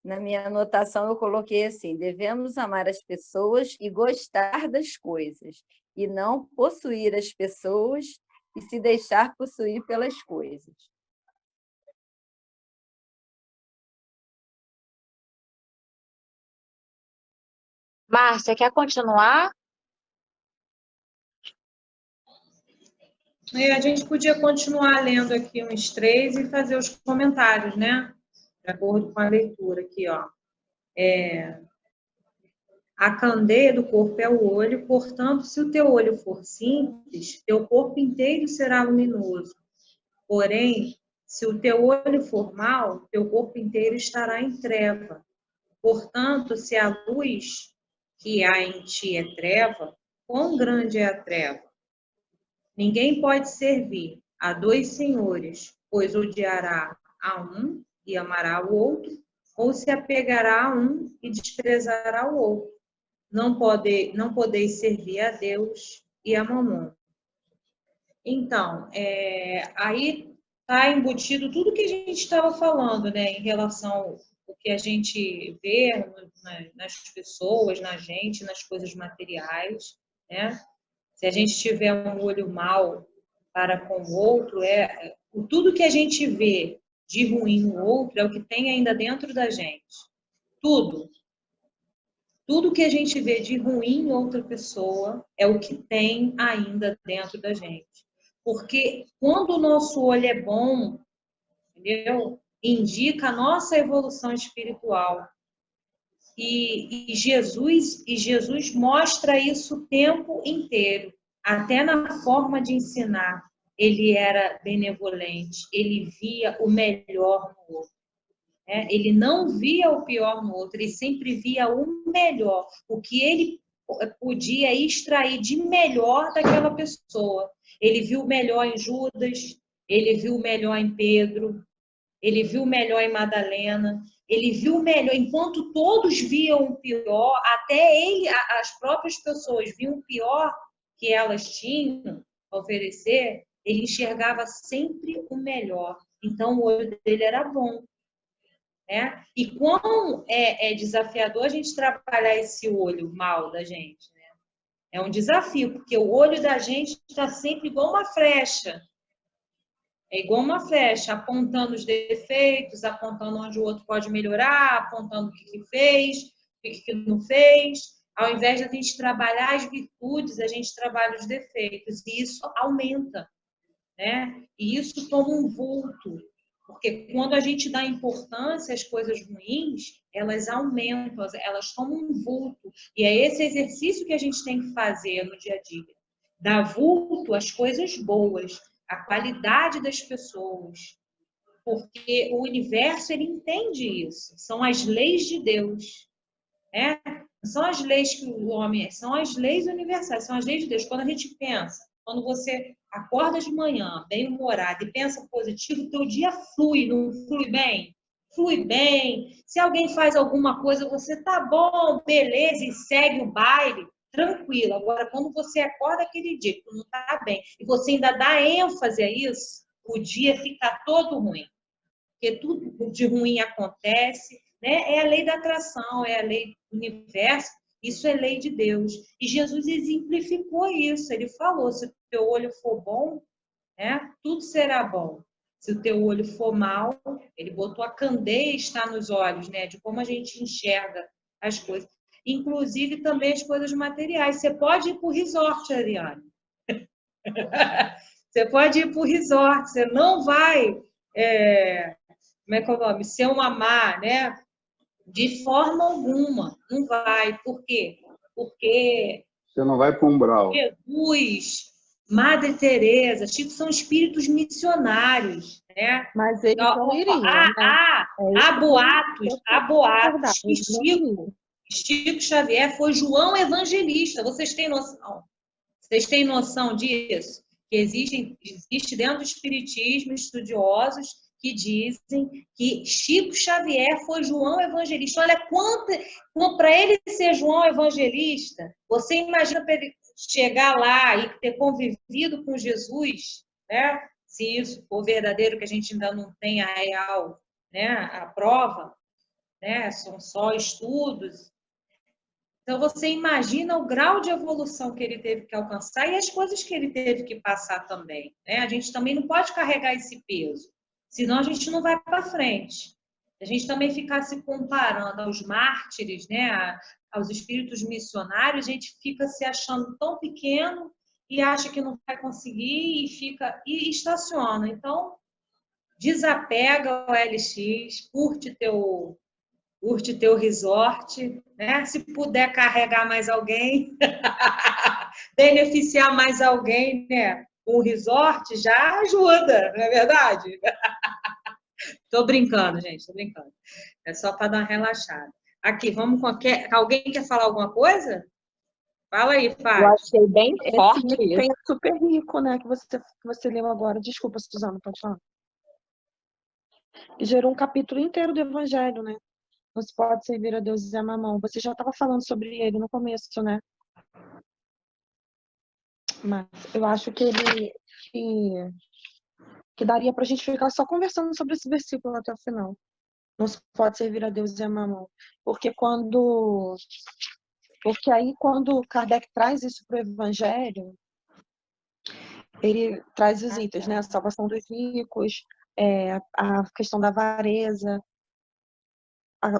Na minha anotação, eu coloquei assim: devemos amar as pessoas e gostar das coisas, e não possuir as pessoas e se deixar possuir pelas coisas. Márcia, quer continuar? A gente podia continuar lendo aqui uns 3 e fazer os comentários, né? De acordo com a leitura aqui, ó. A candeia do corpo é o olho, portanto, se o teu olho for simples, teu corpo inteiro será luminoso. Porém, se o teu olho for mau, teu corpo inteiro estará em treva. Portanto, se a luz que há em ti é treva, quão grande é a treva? Ninguém pode servir a 2 senhores, pois odiará a um e amará o outro, ou se apegará a um e desprezará o outro. Não podeis servir a Deus e a Mamon. Então, aí está embutido tudo que a gente estava falando, né, em relação ao que a gente vê nas pessoas, na gente, nas coisas materiais, né? Se a gente tiver um olho mau para com o outro, tudo que a gente vê de ruim no outro é o que tem ainda dentro da gente. Tudo. Tudo que a gente vê de ruim em outra pessoa é o que tem ainda dentro da gente. Porque quando o nosso olho é bom, entendeu? Indica a nossa evolução espiritual. E Jesus mostra isso o tempo inteiro. Até na forma de ensinar, ele era benevolente. Ele via o melhor no outro. Ele não via o pior no outro, ele sempre via o melhor, o que ele podia extrair de melhor daquela pessoa. Ele viu o melhor em Judas, ele viu o melhor em Pedro, ele viu o melhor em Madalena, ele viu o melhor, enquanto todos viam o pior, até as próprias pessoas viam o pior que elas tinham a oferecer, ele enxergava sempre o melhor. Então o olho dele era bom. Né? E quão é desafiador a gente trabalhar esse olho mal da gente, né? É um desafio, porque o olho da gente está sempre igual uma flecha. É igual uma flecha, apontando os defeitos, apontando onde o outro pode melhorar, apontando o que fez, o que não fez. Ao invés de a gente trabalhar as virtudes, a gente trabalha os defeitos. E isso aumenta, né? E isso toma um vulto. Porque quando a gente dá importância às coisas ruins, elas aumentam, elas tomam um vulto. E é esse exercício que a gente tem que fazer no dia a dia. Dar vulto às coisas boas, à qualidade das pessoas. Porque o universo, ele entende isso. São as leis de Deus. Né? Não são as leis que o homem... São as leis universais, são as leis de Deus. Quando a gente pensa, quando você acorda de manhã, bem-humorado e pensa positivo, o teu dia flui, não flui bem? Flui bem. Se alguém faz alguma coisa, você tá bom, beleza, e segue o baile. tranquilo. Agora, quando você acorda aquele dia que não está bem, e você ainda dá ênfase a isso, o dia fica todo ruim. Porque tudo de ruim acontece, né? É a lei da atração, é a lei do universo, isso é lei de Deus. E Jesus exemplificou isso, ele falou, se o teu olho for bom, né, tudo será bom. Se o teu olho for mal, ele botou a candeia está nos olhos, né, de como a gente enxerga as coisas. Inclusive também as coisas materiais. Você pode ir para o resort, Ariane. Você pode ir para o resort, você não vai, como é que é o nome? Ser uma má, né? De forma alguma, não vai. Por quê? Porque Você não vai para um umbral. Jesus, Madre Teresa, Chico são espíritos missionários, né? Mas eles não iriam, né? Há boatos que Eles não iriam. Chico Xavier foi João Evangelista. Vocês têm noção? Vocês têm noção disso? Que existe dentro do Espiritismo estudiosos que dizem que Chico Xavier foi João Evangelista. Olha para ele ser João Evangelista, você imagina para ele chegar lá e ter convivido com Jesus, né? Se isso for verdadeiro, que a gente ainda não tem a real, né? A prova, né? São só estudos. Então, você imagina o grau de evolução que ele teve que alcançar e as coisas que ele teve que passar também, né? A gente também não pode carregar esse peso, senão a gente não vai para frente. A gente também ficar se comparando aos mártires, né? Aos espíritos missionários, a gente fica se achando tão pequeno e acha que não vai conseguir e estaciona. Então, desapega o LX, curte teu resort, né? Se puder carregar mais alguém, beneficiar mais alguém, né? Um resort já ajuda, não é verdade? Tô brincando, gente, tô brincando. É só para dar uma relaxada. Aqui, vamos com alguém quer falar alguma coisa? Fala aí, Eu Fábio. achei bem Esse forte livro isso. tem Super Rico, né? Que você leu agora. Desculpa, Suzana, pode falar. E gerou um capítulo inteiro do Evangelho, né? Não se pode servir a Deus e a mamão. Você já estava falando sobre ele no começo, né? Mas eu acho que que daria pra gente ficar só conversando sobre esse versículo até o final. Não se pode servir a Deus e a mamão. Porque aí quando Kardec traz isso para o Evangelho, ele traz os itens, né? A salvação dos ricos, a questão da avareza,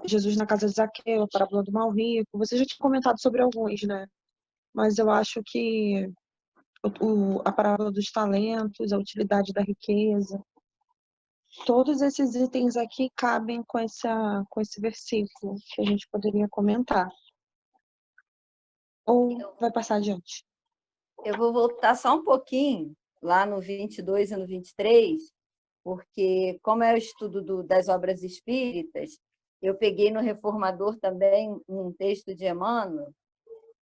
Jesus na casa de Zaqueu, a parábola do mal rico. Você já tinha comentado sobre alguns, né? Mas eu acho que a parábola dos talentos, a utilidade da riqueza, todos esses itens aqui cabem com esse versículo que a gente poderia comentar. Ou vai passar adiante? Eu vou voltar só um pouquinho, lá no 22 e no 23, porque, como é o estudo das obras espíritas, eu peguei no Reformador também um texto de Emmanuel,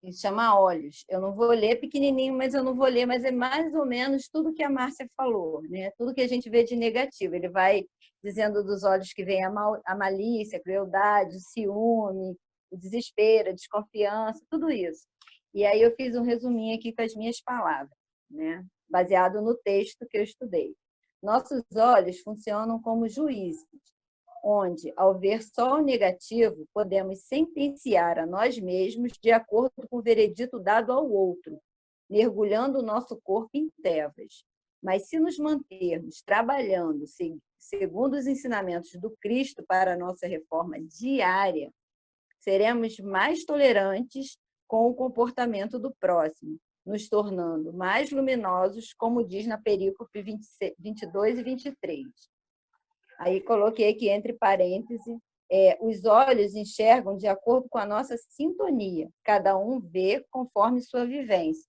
que chama Olhos. Eu não vou ler pequenininho, mas eu não vou ler, mas é mais ou menos tudo que a Márcia falou, né? Tudo que a gente vê de negativo. Ele vai dizendo dos olhos que vem a malícia, a crueldade, o ciúme, o desespero, a desconfiança, tudo isso. E aí eu fiz um resuminho aqui com as minhas palavras, né? Baseado no texto que eu estudei. Nossos olhos funcionam como juízes, onde, ao ver só o negativo, podemos sentenciar a nós mesmos de acordo com o veredito dado ao outro, mergulhando o nosso corpo em trevas. Mas se nos mantermos trabalhando segundo os ensinamentos do Cristo para a nossa reforma diária, seremos mais tolerantes com o comportamento do próximo, nos tornando mais luminosos, como diz na perícope 22 e 23. Aí coloquei aqui entre parênteses, os olhos enxergam de acordo com a nossa sintonia, cada um vê conforme sua vivência.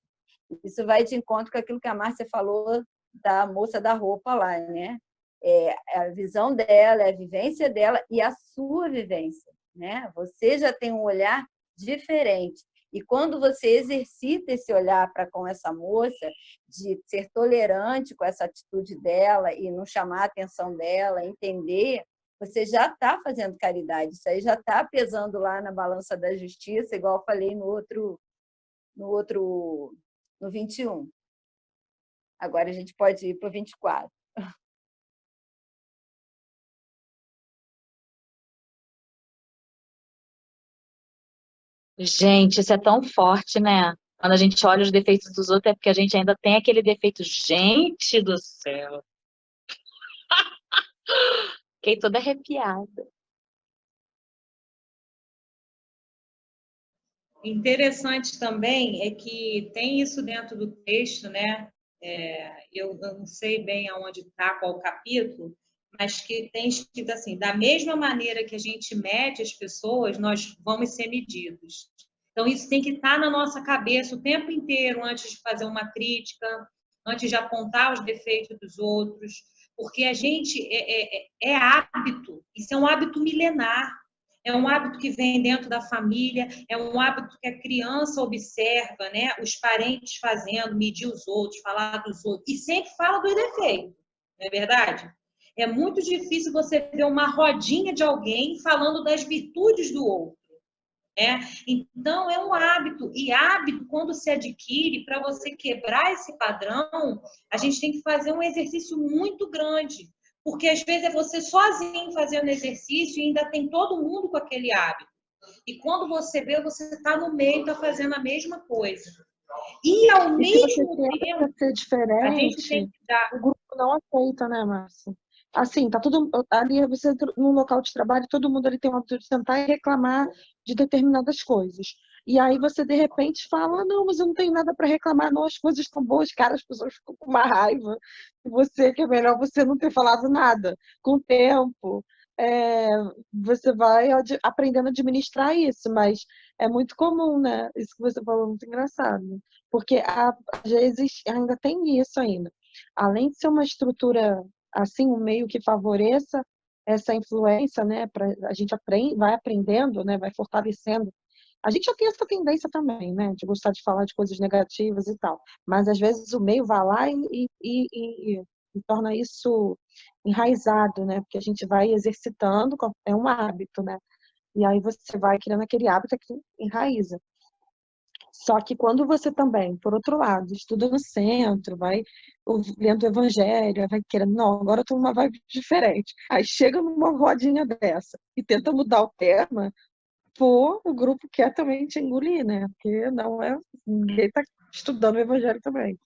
Isso vai de encontro com aquilo que a Márcia falou da moça da roupa lá, né? A visão dela, a vivência dela e a sua vivência, né? Você já tem um olhar diferente. E quando você exercita esse olhar para com essa moça, de ser tolerante com essa atitude dela e não chamar a atenção dela, entender, você já está fazendo caridade. Isso aí já está pesando lá na balança da justiça, igual eu falei no no 21. Agora a gente pode ir para o 24. Gente, isso é tão forte, né? Quando a gente olha os defeitos dos outros, é porque a gente ainda tem aquele defeito. Gente do céu! Fiquei toda arrepiada. Interessante também é que tem isso dentro do texto, né? Eu não sei bem aonde está, qual capítulo, mas que tem escrito assim: da mesma maneira que a gente mede as pessoas, nós vamos ser medidos. Então, isso tem que estar na nossa cabeça o tempo inteiro, antes de fazer uma crítica, antes de apontar os defeitos dos outros, porque a gente é hábito, isso é um hábito milenar. É um hábito que vem dentro da família, é um hábito que a criança observa, né? Os parentes fazendo, medir os outros, falar dos outros, e sempre fala do defeito, não é verdade? É muito difícil você ver uma rodinha de alguém falando das virtudes do outro. Então, é um hábito, e hábito, quando se adquire, para você quebrar esse padrão, a gente tem que fazer um exercício muito grande, porque às vezes é você sozinho fazendo exercício e ainda tem todo mundo com aquele hábito. E quando você vê, você está no meio, está fazendo a mesma coisa. E ao mesmo tempo, ser diferente, a gente tem que dar... o grupo não aceita, né, Márcia? Assim, tá tudo ali, você no local de trabalho, todo mundo ali tem o hábito de sentar e reclamar de determinadas coisas. E aí você de repente fala: não, mas eu não tenho nada para reclamar, não, as coisas estão boas, cara, as pessoas ficam com uma raiva. Você que é melhor você não ter falado nada. Com o tempo, você vai aprendendo a administrar isso, mas é muito comum, né? Isso que você falou, muito engraçado. Porque às vezes ainda tem isso ainda. Além de ser uma estrutura assim, um meio que favoreça essa influência, né? A gente vai aprendendo, né? Vai fortalecendo. A gente já tem essa tendência também, né? De gostar de falar de coisas negativas e tal. Mas às vezes o meio vai lá e torna isso enraizado, né? Porque a gente vai exercitando, é um hábito, né? E aí você vai criando aquele hábito que enraiza. Só que quando você também, por outro lado, estuda no centro, vai lendo o evangelho, vai querendo, não, agora eu tô numa vibe diferente. Aí chega numa rodinha dessa e tenta mudar o tema, pô, o grupo quer também te engolir, né? Porque não é, ninguém tá estudando o evangelho também.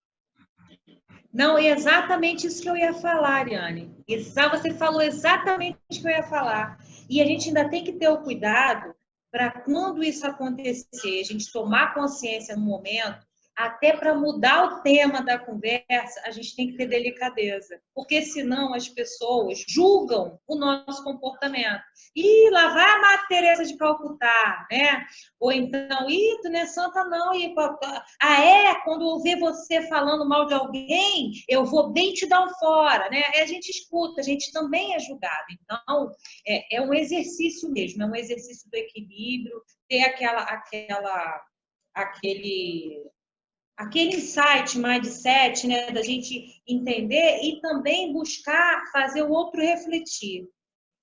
Não, é exatamente isso que eu ia falar, Ariane. Você falou exatamente o que eu ia falar. E a gente ainda tem que ter o cuidado para quando isso acontecer, a gente tomar consciência no momento, até para mudar o tema da conversa, a gente tem que ter delicadeza, porque senão as pessoas julgam o nosso comportamento. E lá vai a Madre Teresa de Calcutá, né? Ou então, tu não é santa não, quando eu ver você falando mal de alguém, eu vou bem te dar um fora, né? Aí a gente escuta, a gente também é julgado. Então, é um exercício mesmo, é um exercício do equilíbrio, ter aquele insight, mindset, né, da gente entender e também buscar fazer o outro refletir,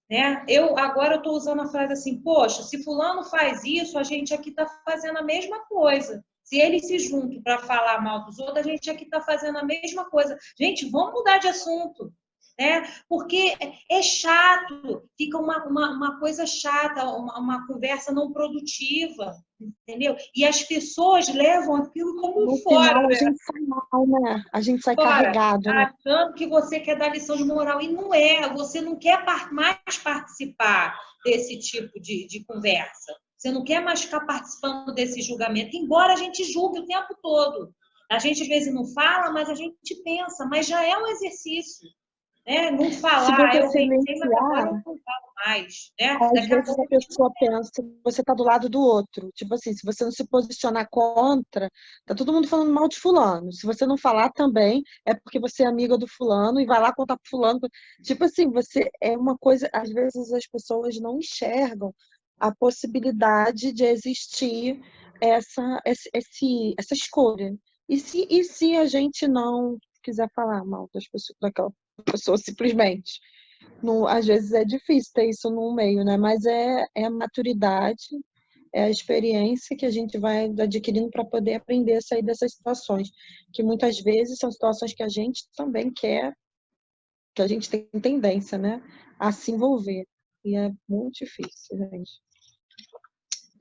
né? Agora eu estou usando a frase assim: poxa, se fulano faz isso, a gente aqui está fazendo a mesma coisa. Se eles se juntam para falar mal dos outros, a gente aqui está fazendo a mesma coisa. Gente, vamos mudar de assunto, né? Porque é chato, fica uma coisa chata, uma conversa não produtiva, entendeu? E as pessoas levam aquilo como No fora. final, a gente sai mal, né? A gente sai carregado, né? Achando que você quer dar lição de moral. E não é, você não quer mais participar desse tipo de conversa. Você não quer mais ficar participando desse julgamento, embora a gente julgue o tempo todo. A gente às vezes não fala, mas a gente pensa, mas já é um exercício. Né? Não falar, eu pensei, mas agora eu não falo mais. Né? Às vezes a pessoa pensa, você está do lado do outro. Tipo assim, se você não se posicionar contra, tá todo mundo falando mal de fulano. Se você não falar também, é porque você é amiga do fulano e vai lá contar pro fulano. Tipo assim, você é uma coisa, às vezes as pessoas não enxergam a possibilidade de existir essa escolha. E se a gente não quiser falar mal das pessoas, daquela pessoa simplesmente? Às vezes é difícil ter isso no meio, né? Mas é a maturidade é a experiência que a gente vai adquirindo para poder aprender a sair dessas situações, que muitas vezes são situações que a gente também quer, que a gente tem tendência, né, a se envolver. E é muito difícil, gente.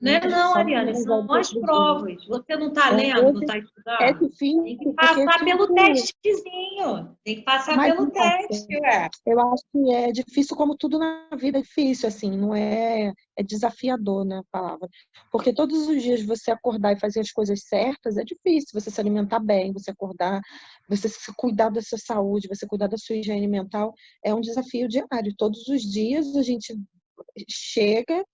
Não é não, Só Ariane, Deus são as acredita. Provas. Você não está lendo, não está É estudando? difícil, Tem que porque passar pelo tudo... testezinho. Tem que passar Mas, pelo teste, ué. eu acho que é difícil, como tudo na vida é difícil, assim, não é, é desafiador, né, a palavra. Porque todos os dias você acordar e fazer as coisas certas é difícil, você se alimentar bem, você acordar, você se cuidar da sua saúde, você cuidar da sua higiene mental, é um desafio diário. Todos os dias a gente chega,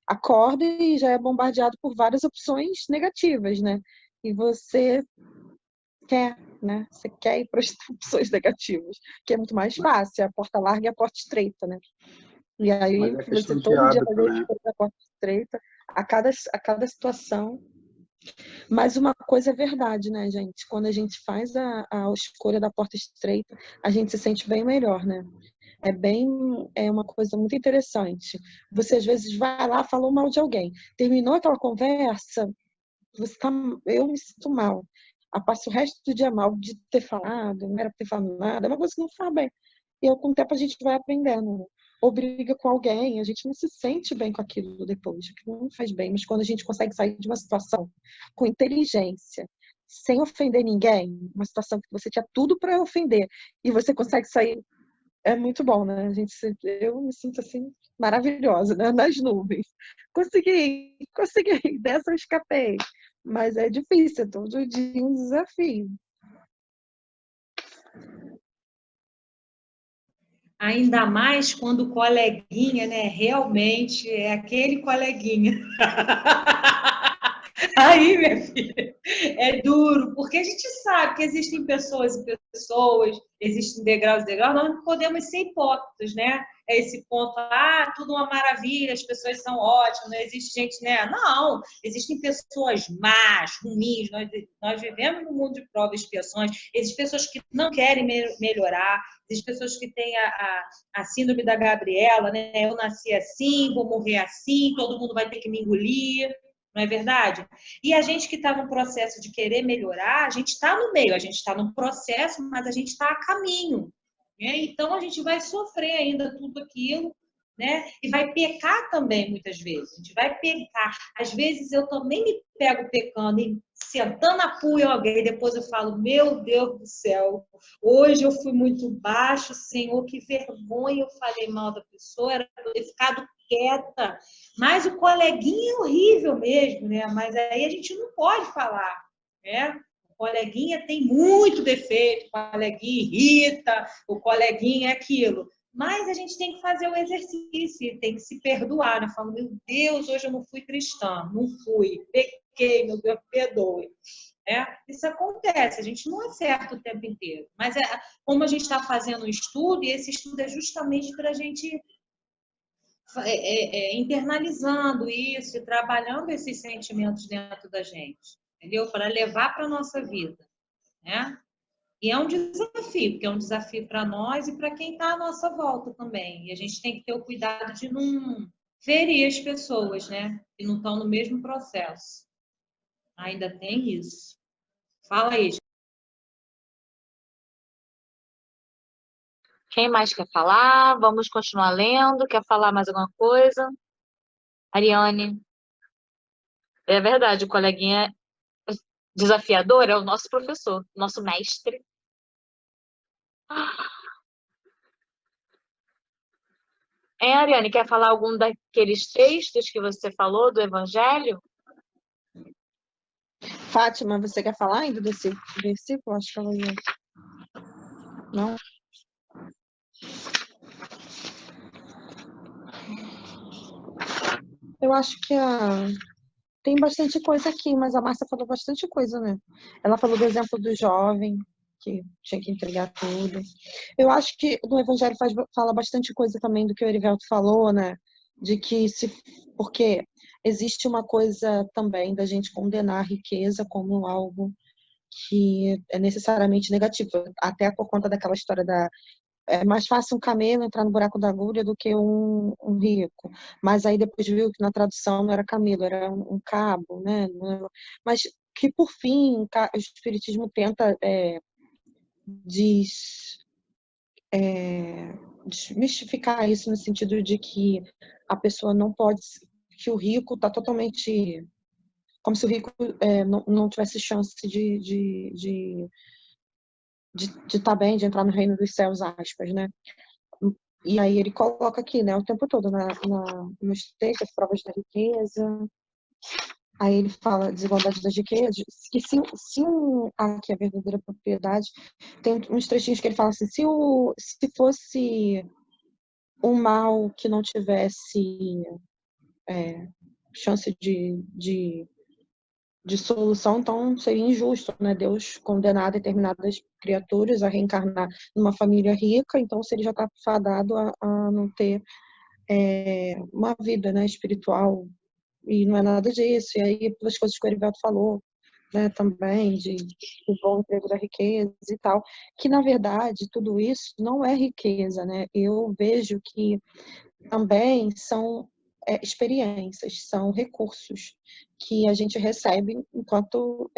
acorda e já é bombardeado por várias opções negativas, né? E você quer, né? Você quer ir para as opções negativas, que é muito mais fácil, a porta larga e a porta estreita, né? E Mas aí é você questão de todo dia hábito, fazer né? a porta estreita, a cada situação. Mas uma coisa é verdade, né, gente? Quando a gente faz a escolha da porta estreita, a gente se sente bem melhor, né? É uma coisa muito interessante. Você às vezes vai lá, falou mal de alguém, terminou aquela conversa, eu me sinto mal. Eu passo o resto do dia mal de ter falado, não era pra ter falado nada, é uma coisa que não faz bem. E com o tempo a gente vai aprendendo, né? Ou briga com alguém, a gente não se sente bem com aquilo depois, aquilo não faz bem. Mas quando a gente consegue sair de uma situação com inteligência, sem ofender ninguém, uma situação que você tinha tudo para ofender, e você consegue sair, é muito bom, né? Eu me sinto assim, maravilhosa, né? Nas nuvens. Consegui, dessa eu escapei. Mas é difícil, é todo dia um desafio. Ainda mais quando o coleguinha, né, realmente é aquele coleguinha. Aí, minha filha, é duro, porque a gente sabe que existem pessoas e pessoas, existem degraus e degraus, nós não podemos ser hipócritas, né? É esse ponto, tudo uma maravilha, as pessoas são ótimas, não existe gente, né? Não, existem pessoas más, ruins, nós vivemos num mundo de provas e expiações, existem pessoas que não querem melhorar, existem pessoas que têm a síndrome da Gabriela, né? Eu nasci assim, vou morrer assim, todo mundo vai ter que me engolir. Não é verdade? E a gente que está no processo de querer melhorar, a gente está no meio, a gente está no processo, mas a gente está a caminho. Né? Então a gente vai sofrer ainda tudo aquilo, né? E vai pecar também muitas vezes. A gente vai pecar. Às vezes eu também me pego pecando e sentando a pua em alguém, depois eu falo, meu Deus do céu, hoje eu fui muito baixo, Senhor, que vergonha, eu falei mal da pessoa, era para eu ter ficado quieta. Mas o coleguinha é horrível mesmo, né? Mas aí a gente não pode falar, né? O coleguinha tem muito defeito, o coleguinha irrita, o coleguinha é aquilo. Mas a gente tem que fazer o exercício, tem que se perdoar, né? Falando, meu Deus, hoje eu não fui cristã, não fui, pequei, meu Deus, perdoe. Isso acontece, a gente não acerta o tempo inteiro. Mas como a gente está fazendo um estudo, e esse estudo é justamente para a gente internalizando isso e trabalhando esses sentimentos dentro da gente, entendeu? Para levar para a nossa vida, né? E é um desafio, porque é um desafio para nós e para quem está à nossa volta também. E a gente tem que ter o cuidado de não ferir as pessoas, né? Que não estão no mesmo processo. Ainda tem isso. Fala aí, gente. Quem mais quer falar? Vamos continuar lendo. Quer falar mais alguma coisa? Ariane. É verdade, o coleguinha desafiador é o nosso professor, nosso mestre. Ariane, quer falar algum daqueles textos que você falou do Evangelho? Fátima, você quer falar ainda desse versículo? Acho que ela ia... Não? Eu acho que tem bastante coisa aqui, mas a Márcia falou bastante coisa, né? Ela falou do exemplo do jovem, que tinha que entregar tudo. Eu acho que no Evangelho fala bastante coisa também do que o Erivelto falou, né? De que porque existe uma coisa também da gente condenar a riqueza como algo que é necessariamente negativo, até por conta daquela história é mais fácil um camelo entrar no buraco da agulha do que um rico. Mas aí depois viu que na tradução não era camelo, era um cabo, né? Mas que, por fim, o Espiritismo tenta desmistificar isso no sentido de que a pessoa não pode, que o rico está totalmente, como se o rico não tivesse chance de estar bem, de entrar no reino dos céus, aspas, né? E aí ele coloca aqui, né, o tempo todo nos textos, as provas da riqueza. Aí ele fala desigualdade das riquezas, que aqui a verdadeira propriedade, tem uns trechinhos que ele fala assim, se fosse um mal que não tivesse chance de solução, então seria injusto, né? Deus condenar determinadas criaturas a reencarnar numa família rica, então se ele já está fadado a não ter uma vida, né, espiritual, e não é nada disso. E aí, pelas coisas que o Heriberto falou, né, também, do bom emprego da riqueza e tal, que na verdade tudo isso não é riqueza, né? Eu vejo que também são experiências, são recursos que a gente recebe enquanto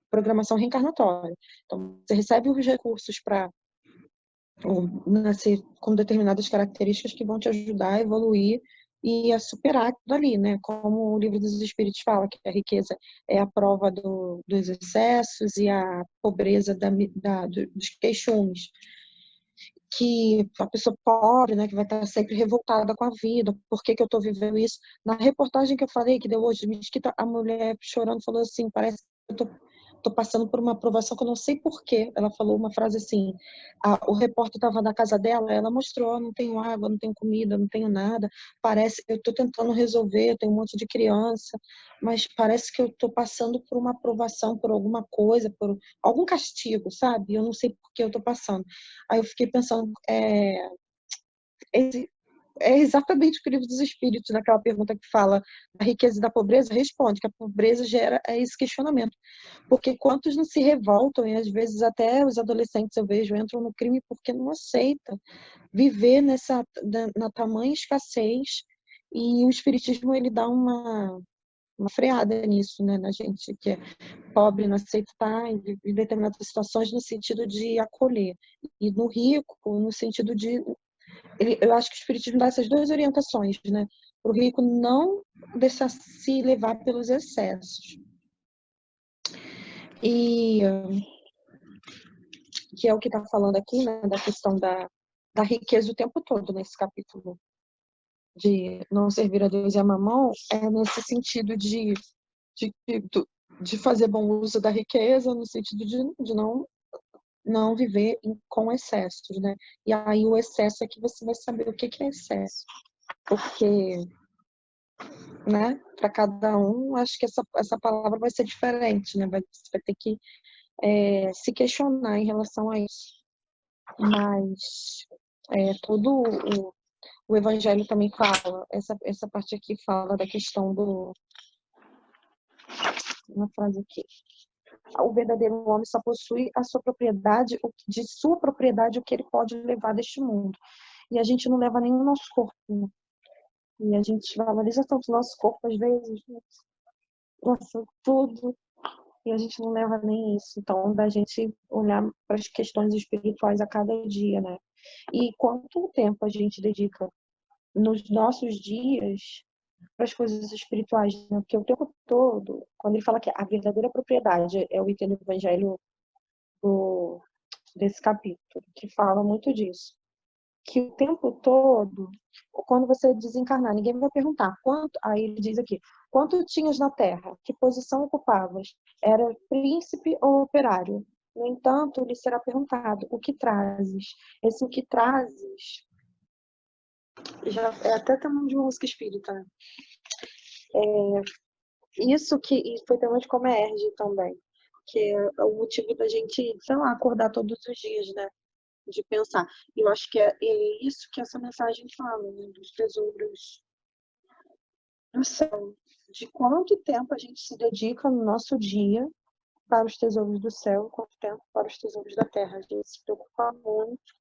programação reencarnatória. Então, você recebe os recursos para nascer com determinadas características que vão te ajudar a evoluir e a superar aquilo ali, né? Como o Livro dos Espíritos fala, que a riqueza é a prova dos excessos e a pobreza dos queixumes. Que a pessoa pobre, né, que vai estar sempre revoltada com a vida, por que que eu estou vivendo isso? Na reportagem que eu falei, que deu hoje, Mesquita, a mulher chorando falou assim, parece que eu tô passando por uma aprovação que eu não sei por quê. Ela falou uma frase assim, o repórter estava na casa dela, ela mostrou, não tenho água, não tenho comida, não tenho nada, parece que eu estou tentando resolver, eu tenho um monte de criança, mas parece que eu estou passando por uma aprovação, por alguma coisa, por algum castigo, sabe? Eu não sei por que eu estou passando. Aí eu fiquei pensando, é exatamente o que o Livro dos Espíritos, naquela pergunta que fala da riqueza e da pobreza, responde que a pobreza gera esse questionamento. Porque quantos não se revoltam, e às vezes até os adolescentes eu vejo entram no crime porque não aceitam viver na tamanha escassez, e o Espiritismo ele dá uma freada nisso, né, na gente que é pobre, não aceita estar em determinadas situações no sentido de acolher, e no rico no sentido de eu acho que o Espiritismo dá essas duas orientações, né? Para o rico não deixar se levar pelos excessos. E que é o que está falando aqui, né? Da questão da riqueza o tempo todo nesse capítulo. De não servir a Deus e a mamão, é nesse sentido de fazer bom uso da riqueza, no sentido de não viver com excessos, né? E aí o excesso é que você vai saber o que é excesso. Porque, né, para cada um, acho que essa palavra vai ser diferente, né? Você vai ter que se questionar em relação a isso. Mas todo o Evangelho também fala, essa parte aqui fala da questão uma frase aqui. O verdadeiro homem só possui a sua propriedade, de sua propriedade, o que ele pode levar deste mundo. E a gente não leva nem o nosso corpo, né? E a gente valoriza tanto o nosso corpo, às vezes, nossa, tudo, e a gente não leva nem isso. Então, da gente olhar para as questões espirituais a cada dia, né? E quanto tempo a gente dedica nos nossos dias para as coisas espirituais, né? Porque o tempo todo, quando ele fala que a verdadeira propriedade é o item do Evangelho desse capítulo, que fala muito disso. Que o tempo todo, quando você desencarnar, ninguém vai perguntar quanto, aí ele diz aqui, quanto tinhas na terra, que posição ocupavas, era príncipe ou operário? No entanto, lhe será perguntado, o que trazes? Esse o que trazes, já é até tema de música espírita, né? Isso que foi tema de Comerge também, que é o motivo da gente, sei lá, acordar todos os dias, né? De pensar. E eu acho que é isso que essa mensagem fala, né? Dos tesouros do céu. De quanto tempo a gente se dedica no nosso dia para os tesouros do céu, quanto tempo para os tesouros da terra. A gente se preocupa muito,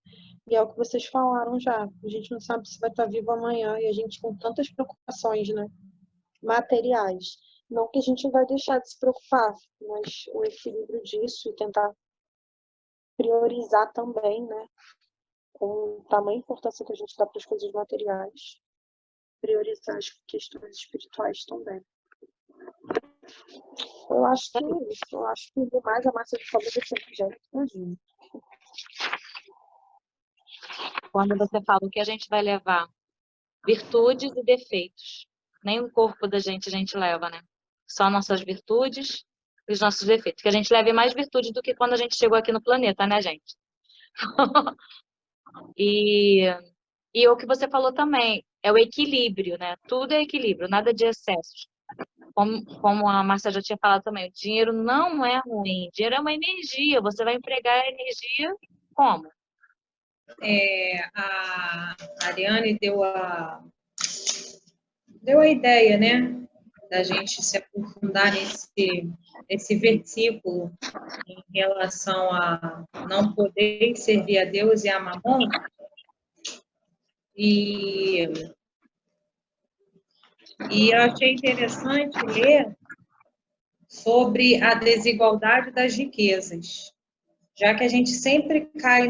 e é o que vocês falaram já. A gente não sabe se vai estar vivo amanhã, e a gente com tantas preocupações, né, materiais. Não que a gente vai deixar de se preocupar, mas o equilíbrio disso e tentar priorizar também, né, com tamanha importância que a gente dá para as coisas materiais, priorizar as questões espirituais também. Eu acho que é isso. Eu acho que o mais a massa de falou desse jeito, imagina. Quando você fala o que a gente vai levar, virtudes e defeitos. Nem o corpo da gente a gente leva, né? Só nossas virtudes e os nossos defeitos. Que a gente leve mais virtudes do que quando a gente chegou aqui no planeta, né, gente? E o que você falou também, é o equilíbrio, né? Tudo é equilíbrio, nada de excessos. Como a Márcia já tinha falado também, o dinheiro não é ruim, o dinheiro é uma energia, você vai empregar a energia como? A Ariane deu a ideia, né, da gente se aprofundar nesse versículo em relação a não poder servir a Deus e a Mamon. E eu achei interessante ler sobre a desigualdade das riquezas, já que a gente sempre cai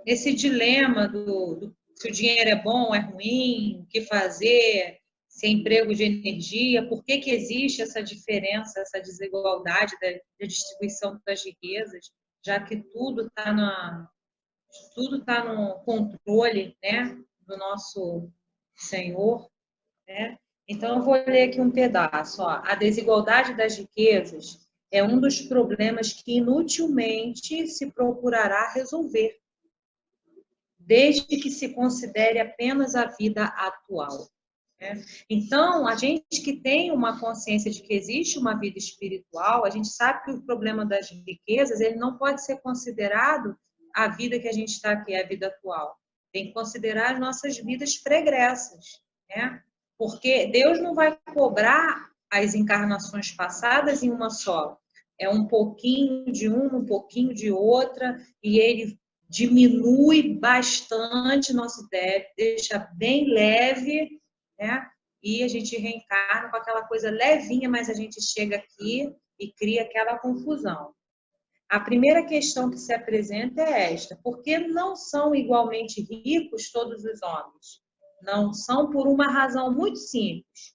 nesse dilema se o dinheiro é bom, é ruim, o que fazer, se é emprego de energia, por que existe essa diferença, essa desigualdade da distribuição das riquezas, já que tudo está no controle, né, do nosso Senhor, né? Então, eu vou ler aqui um pedaço. Ó. A desigualdade das riquezas é um dos problemas que inutilmente se procurará resolver, desde que se considere apenas a vida atual. Né? Então, a gente que tem uma consciência de que existe uma vida espiritual, a gente sabe que o problema das riquezas ele não pode ser considerado a vida que a gente está aqui, a vida atual. Tem que considerar as nossas vidas pregressas, né? Porque Deus não vai cobrar as encarnações passadas em uma só. É um pouquinho de uma, um pouquinho de outra, e ele diminui bastante nosso débito, deixa bem leve, né? E a gente reencarna com aquela coisa levinha, mas a gente chega aqui e cria aquela confusão. A primeira questão que se apresenta é esta: por que não são igualmente ricos todos os homens? Não são por uma razão muito simples: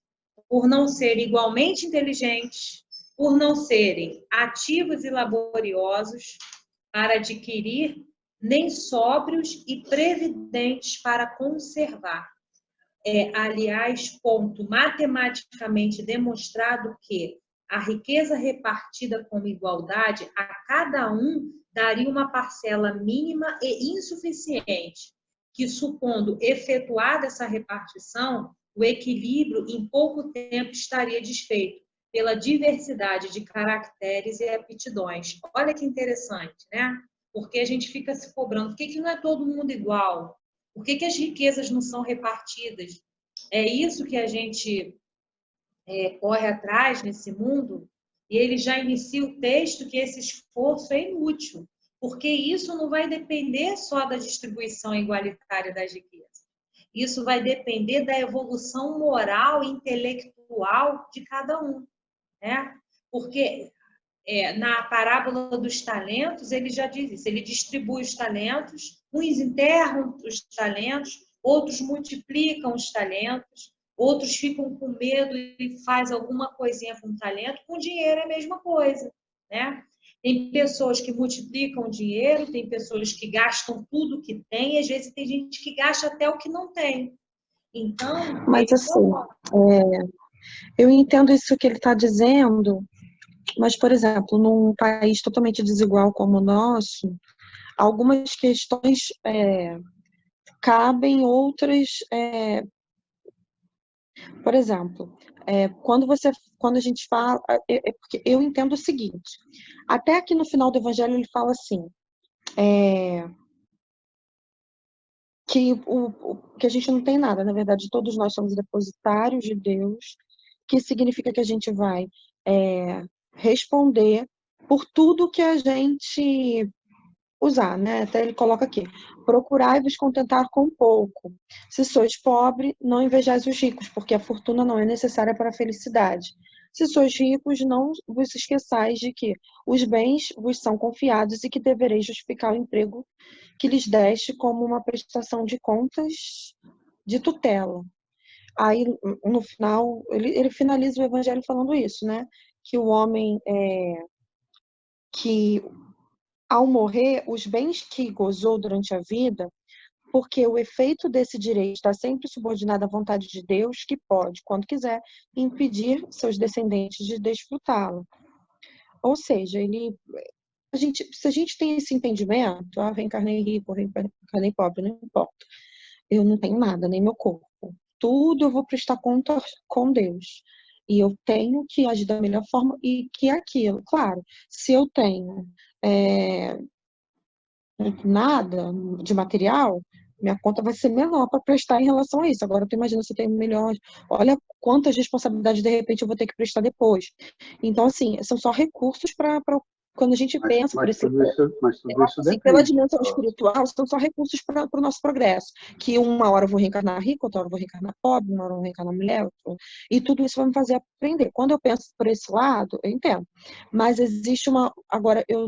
por não serem igualmente inteligentes, por não serem ativos e laboriosos para adquirir, nem sóbrios e previdentes para conservar. Aliás, ponto matematicamente demonstrado que a riqueza repartida com igualdade a cada um daria uma parcela mínima e insuficiente, que, supondo efetuada essa repartição, o equilíbrio em pouco tempo estaria desfeito pela diversidade de caracteres e aptidões. Olha que interessante, né? Porque a gente fica se cobrando, por que não é todo mundo igual? Por que as riquezas não são repartidas? É isso que a gente corre atrás nesse mundo, e ele já inicia o texto que esse esforço é inútil, porque isso não vai depender só da distribuição igualitária das riquezas. Isso vai depender da evolução moral e intelectual de cada um, né? Porque na parábola dos talentos, ele já diz isso, ele distribui os talentos, uns enterram os talentos, outros multiplicam os talentos, outros ficam com medo e faz alguma coisinha com talento. Com dinheiro é a mesma coisa, né? Tem pessoas que multiplicam o dinheiro, tem pessoas que gastam tudo que tem, e às vezes tem gente que gasta até o que não tem. Então, mas assim, eu entendo isso que ele está dizendo, mas, por exemplo, num país totalmente desigual como o nosso, algumas questões cabem, outras... por exemplo, quando a gente fala... porque eu entendo o seguinte, até aqui no final do Evangelho ele fala assim, que a gente não tem nada, na verdade, todos nós somos depositários de Deus, que significa que a gente vai responder por tudo que a gente usar, né? Até ele coloca aqui: procurai-vos contentar com pouco. Se sois pobre, não invejais os ricos, porque a fortuna não é necessária para a felicidade. Se sois ricos, não vos esqueçais de que os bens vos são confiados e que devereis justificar o emprego que lhes deste como uma prestação de contas de tutela. Aí, no final, ele finaliza o evangelho falando isso, né? Que o homem, que ao morrer, os bens que gozou durante a vida, porque o efeito desse direito está sempre subordinado à vontade de Deus, que pode, quando quiser, impedir seus descendentes de desfrutá-lo. Ou seja, se a gente tem esse entendimento, reencarnei rico, reencarnei pobre, não importa. Eu não tenho nada, nem meu corpo. Tudo eu vou prestar conta com Deus. E eu tenho que agir da melhor forma e que aquilo. Claro, se eu tenho nada de material, minha conta vai ser menor para prestar em relação a isso. Agora, tu imagina se eu tenho milhões, olha quantas responsabilidades de repente eu vou ter que prestar depois. Então, assim, são só recursos para quando a gente pensa por esse mas tudo isso assim, pela dimensão espiritual, são só recursos para o nosso progresso. Que uma hora eu vou reencarnar rico, outra hora eu vou reencarnar pobre, uma hora eu vou reencarnar mulher, e tudo isso vai me fazer aprender. Quando eu penso por esse lado, eu entendo. Mas existe uma. Agora, eu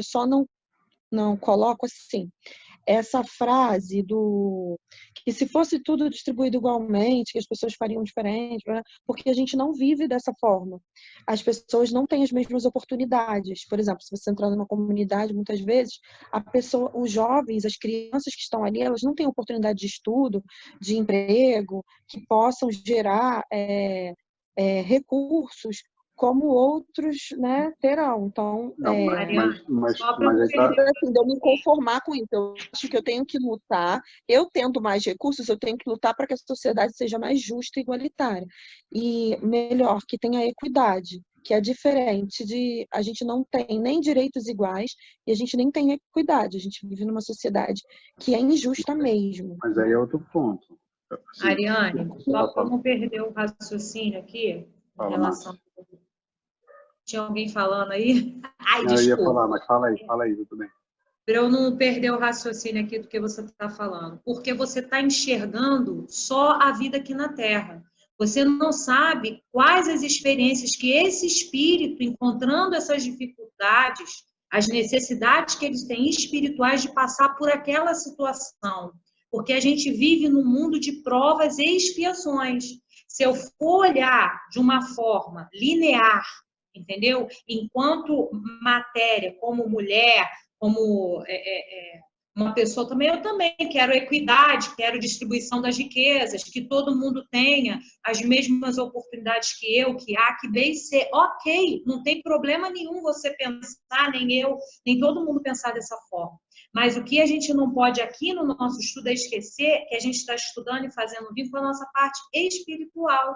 só não coloco assim essa frase do que se fosse tudo distribuído igualmente, que as pessoas fariam diferente, né? Porque a gente não vive dessa forma. As pessoas não têm as mesmas oportunidades. Por exemplo, se você entrar numa comunidade, muitas vezes, os jovens, as crianças que estão ali, elas não têm oportunidade de estudo, de emprego, que possam gerar recursos como outros, né, terão. Então, só para assim, de eu me conformar com isso. Eu acho que eu tenho que lutar. Eu tendo mais recursos, eu tenho que lutar para que a sociedade seja mais justa e igualitária. E melhor, que tenha equidade, que é diferente de... A gente não tem nem direitos iguais e a gente nem tem equidade. A gente vive numa sociedade que é injusta mesmo. Mas aí é outro ponto. Assim, Ariane, só para não perder o raciocínio aqui, em relação... Tinha alguém falando aí? Ai, não, desculpa. Eu ia falar, mas fala aí, tudo bem. Para eu não perder o raciocínio aqui do que você está falando. Porque você está enxergando só a vida aqui na Terra. Você não sabe quais as experiências que esse espírito, encontrando essas dificuldades, as necessidades que eles têm espirituais de passar por aquela situação. Porque a gente vive num mundo de provas e expiações. Se eu for olhar de uma forma linear, entendeu? Enquanto matéria, como mulher, como uma pessoa também, eu também quero equidade, quero distribuição das riquezas, que todo mundo tenha as mesmas oportunidades que eu, que A, que B e C. Ok, não tem problema nenhum você pensar, nem eu, nem todo mundo pensar dessa forma. Mas o que a gente não pode aqui no nosso estudo é esquecer que a gente está estudando e fazendo vínculo com a nossa parte espiritual.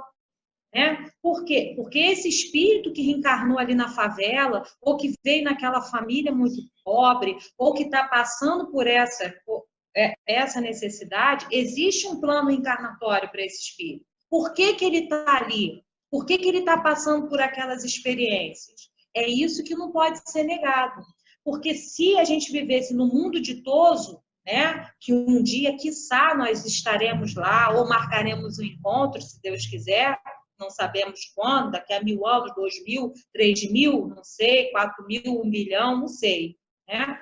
Né? Por quê? Porque esse espírito que reencarnou ali na favela, ou que veio naquela família muito pobre, ou que está passando por essa necessidade, existe um plano encarnatório para esse espírito. Por que ele está ali? Por que ele está passando por aquelas experiências? É isso que não pode ser negado. Porque se a gente vivesse no mundo ditoso, né, que um dia, quiçá, nós estaremos lá, ou marcaremos um encontro, se Deus quiser, não sabemos quando, daqui a 1000 anos, 2000, 3000, não sei, 4000, 1 milhão, não sei. Né?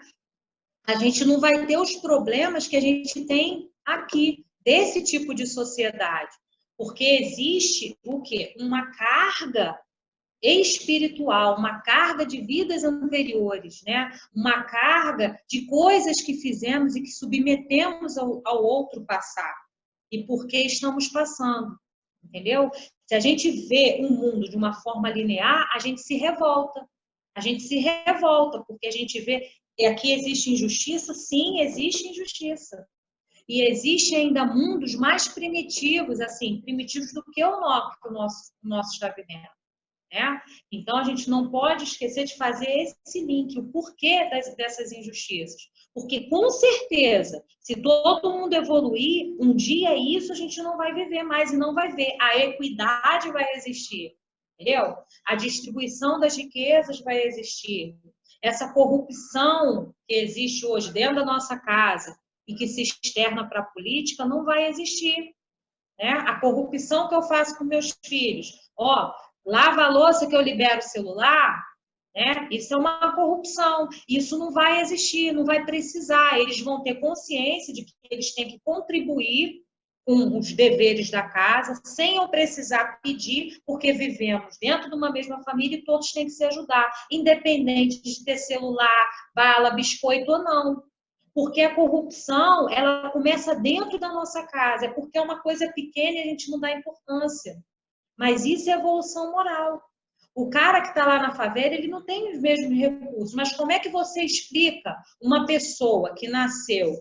A gente não vai ter os problemas que a gente tem aqui, desse tipo de sociedade. Porque existe o quê? Uma carga espiritual, uma carga de vidas anteriores, né? Uma carga de coisas que fizemos e que submetemos ao outro passar. E por que estamos passando. Entendeu? Se a gente vê um mundo de uma forma linear, a gente se revolta. A gente se revolta, porque a gente vê que aqui existe injustiça, sim, existe injustiça. E existe ainda mundos mais primitivos, assim, primitivos do que o nosso está vivendo. Né? Então, a gente não pode esquecer de fazer esse link, o porquê dessas injustiças. Porque, com certeza, se todo mundo evoluir, um dia isso a gente não vai viver mais e não vai ver. A equidade vai existir. entendeu? A distribuição das riquezas vai existir. Essa corrupção que existe hoje dentro da nossa casa e que se externa para a política não vai existir, né? A corrupção que eu faço com meus filhos, ó, lava a louça que eu libero o celular, né? Isso é uma corrupção. Isso não vai existir, não vai precisar. Eles vão ter consciência de que eles têm que contribuir com os deveres da casa, sem eu precisar pedir, porque vivemos dentro de uma mesma família e todos têm que se ajudar, independente de ter celular, bala, biscoito ou não. Porque a corrupção, ela começa dentro da nossa casa, é porque é uma coisa pequena e a gente não dá importância. Mas isso é evolução moral. O cara que está lá na favela, ele não tem os mesmos recursos, mas como é que você explica uma pessoa que nasceu,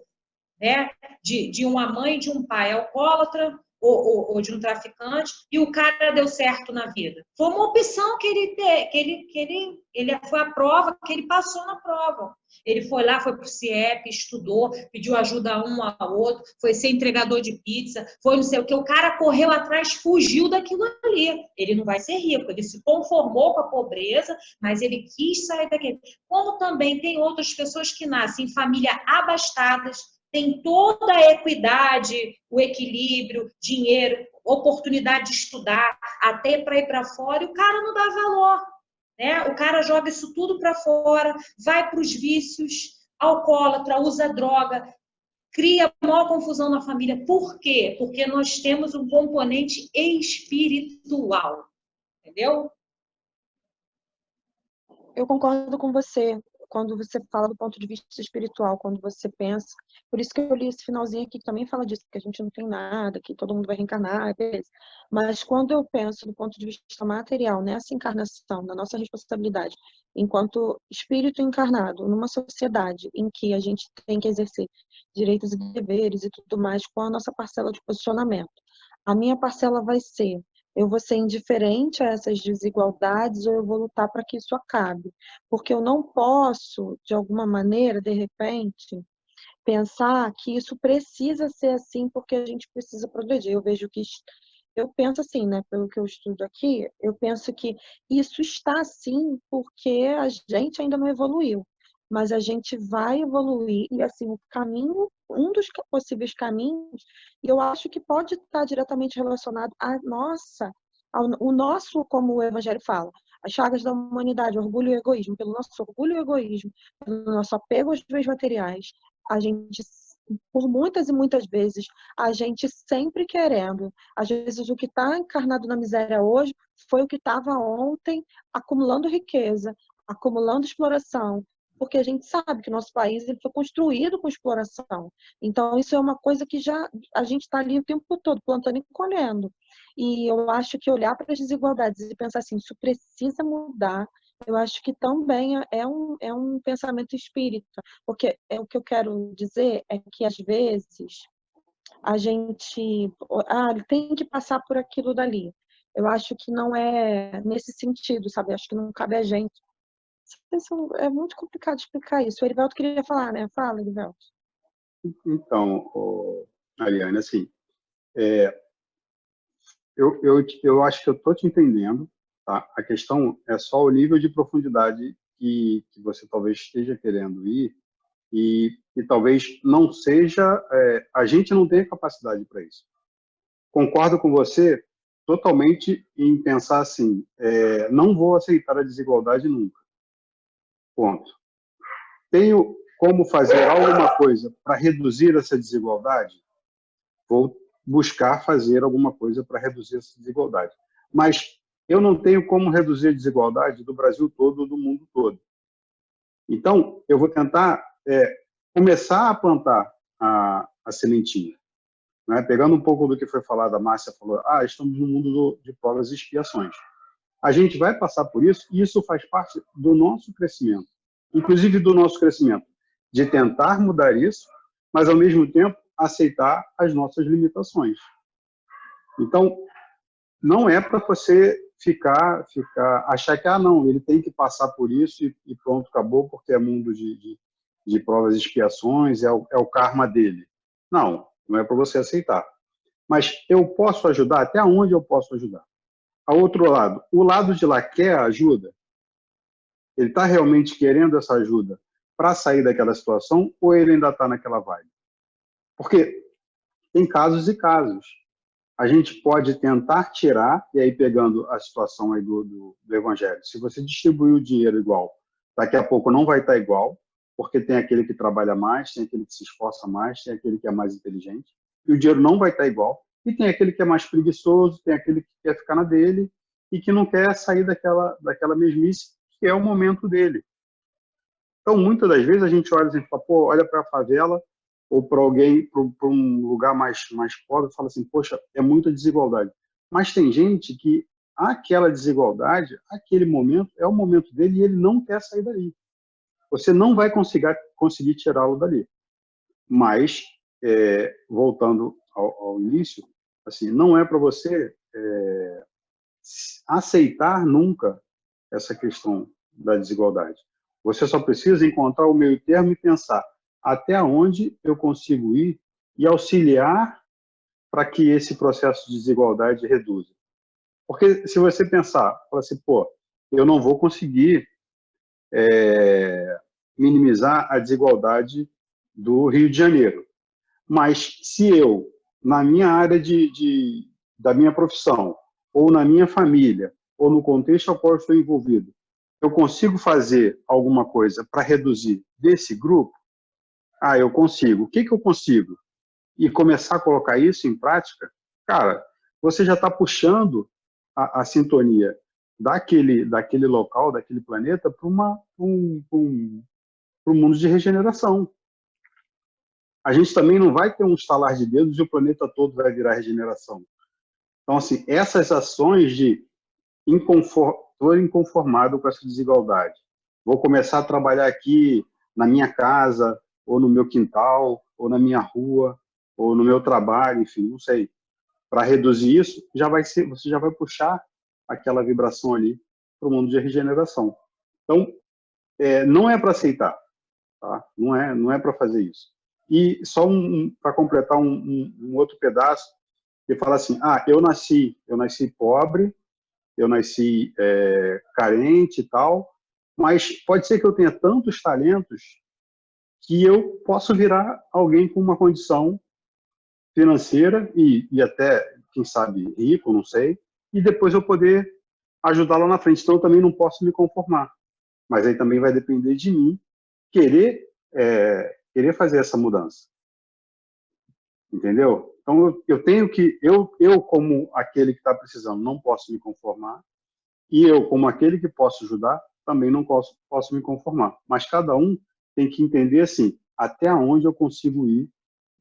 né, de uma mãe e de um pai alcoólatra ou de um traficante, e o cara deu certo na vida? Foi uma opção que ele foi a prova, que ele passou na prova. Ele foi lá, foi para o CIEP, estudou, pediu ajuda a um ao outro, foi ser entregador de pizza, foi não sei o que, o cara correu atrás, fugiu daquilo ali. Ele não vai ser rico, ele se conformou com a pobreza, mas ele quis sair daquele. Como também tem outras pessoas que nascem em famílias abastadas, tem toda a equidade, o equilíbrio, dinheiro, oportunidade de estudar, até para ir para fora, e o cara não dá valor, né? O cara joga isso tudo para fora, vai para os vícios, alcoólatra, usa droga, cria maior confusão na família. Por quê? Porque nós temos um componente espiritual, entendeu? Eu concordo com você quando você fala do ponto de vista espiritual, quando você pensa. Por isso que eu li esse finalzinho aqui, que também fala disso, que a gente não tem nada, que todo mundo vai reencarnar, beleza. Mas quando eu penso do ponto de vista material, nessa encarnação, na nossa responsabilidade, enquanto espírito encarnado, numa sociedade em que a gente tem que exercer direitos e deveres e tudo mais, com a nossa parcela de posicionamento. A minha parcela vai ser: eu vou ser indiferente a essas desigualdades ou eu vou lutar para que isso acabe? Porque eu não posso, de alguma maneira, de repente, pensar que isso precisa ser assim porque a gente precisa progredir. Eu penso assim, né, pelo que eu estudo aqui, eu penso que isso está assim porque a gente ainda não evoluiu. Mas a gente vai evoluir e, assim, o caminho, um dos possíveis caminhos, e eu acho que pode estar diretamente relacionado o nosso, como o Evangelho fala, as chagas da humanidade, orgulho e egoísmo. Pelo nosso orgulho e egoísmo, pelo nosso apego aos bens materiais, a gente, por muitas e muitas vezes, a gente sempre querendo. Às vezes, o que está encarnado na miséria hoje foi o que estava ontem, acumulando riqueza, acumulando exploração, porque a gente sabe que o nosso país ele foi construído com exploração. Então, isso é uma coisa que já a gente está ali o tempo todo, plantando e colhendo. E eu acho que olhar para as desigualdades e pensar assim, isso precisa mudar, eu acho que também é um pensamento espírita. Porque o que eu quero dizer é que, às vezes, a gente tem que passar por aquilo dali. Eu acho que não é nesse sentido, sabe? Acho que não cabe a gente. É muito complicado explicar isso. O Erivelto queria falar, né? Fala, Erivelto. Então, Ariane, assim, eu acho que eu estou te entendendo, tá? A questão é só o nível de profundidade que você talvez esteja querendo ir e talvez não seja, a gente não tem capacidade para isso. Concordo com você totalmente em pensar assim, não vou aceitar a desigualdade nunca. Ponto. Tenho como fazer alguma coisa para reduzir essa desigualdade? Vou buscar fazer alguma coisa para reduzir essa desigualdade. Mas eu não tenho como reduzir a desigualdade do Brasil todo ou do mundo todo. Então, eu vou tentar começar a plantar a sementinha. Né? Pegando um pouco do que foi falado, a Márcia falou, estamos no mundo de provas e expiações. A gente vai passar por isso e isso faz parte do nosso crescimento. Inclusive do nosso crescimento, de tentar mudar isso, mas, ao mesmo tempo, aceitar as nossas limitações. Então, não é para você achar que, não, ele tem que passar por isso e pronto, acabou, porque é mundo de provas e expiações, é o karma dele. Não é para você aceitar. Mas eu posso ajudar? Até onde eu posso ajudar? ao outro lado, o lado de lá quer ajuda? Ele está realmente querendo essa ajuda para sair daquela situação ou ele ainda está naquela vibe? Porque tem casos e casos. A gente pode tentar tirar, e aí pegando a situação aí do evangelho, se você distribuir o dinheiro igual, daqui a pouco não vai estar igual, porque tem aquele que trabalha mais, tem aquele que se esforça mais, tem aquele que é mais inteligente, e o dinheiro não vai estar igual, e tem aquele que é mais preguiçoso, tem aquele que quer ficar na dele, e que não quer sair daquela mesmice, que é o momento dele. Então, muitas das vezes a gente olha e fala, pô, olha para a favela, ou para alguém, para um lugar mais pobre, fala assim, poxa, é muita desigualdade. Mas tem gente que aquela desigualdade, aquele momento, é o momento dele e ele não quer sair dali. Você não vai conseguir tirá-lo dali. Mas, voltando ao início, assim, não é para você aceitar nunca essa questão da desigualdade. Você só precisa encontrar o meio termo e pensar até onde eu consigo ir e auxiliar para que esse processo de desigualdade reduza. Porque se você pensar, fala assim, pô, eu não vou conseguir minimizar a desigualdade do Rio de Janeiro. Mas se eu, na minha área da minha profissão, ou na minha família, ou no contexto ao qual eu estou envolvido, eu consigo fazer alguma coisa para reduzir desse grupo, eu consigo. O que eu consigo? E começar a colocar isso em prática, cara, você já está puxando a sintonia daquele local, daquele planeta, para um mundo de regeneração. A gente também não vai ter um estalar de dedos e o planeta todo vai virar regeneração. Então, assim, essas ações de estou inconformado com essa desigualdade. Vou começar a trabalhar aqui na minha casa, ou no meu quintal, ou na minha rua, ou no meu trabalho, enfim, não sei. Para reduzir isso, você já vai puxar aquela vibração ali para o mundo de regeneração. Então, não é para aceitar, tá? Não é para fazer isso. E só para completar um outro pedaço, que fala assim, eu nasci pobre, eu nasci carente e tal, mas pode ser que eu tenha tantos talentos que eu posso virar alguém com uma condição financeira e até, quem sabe, rico, não sei, e depois eu poder ajudar lá na frente. Então, eu também não posso me conformar. Mas aí também vai depender de mim querer fazer essa mudança. Entendeu? Então, eu tenho que, eu como aquele que está precisando, não posso me conformar, e eu, como aquele que posso ajudar, também não posso me conformar. Mas cada um tem que entender, assim, até onde eu consigo ir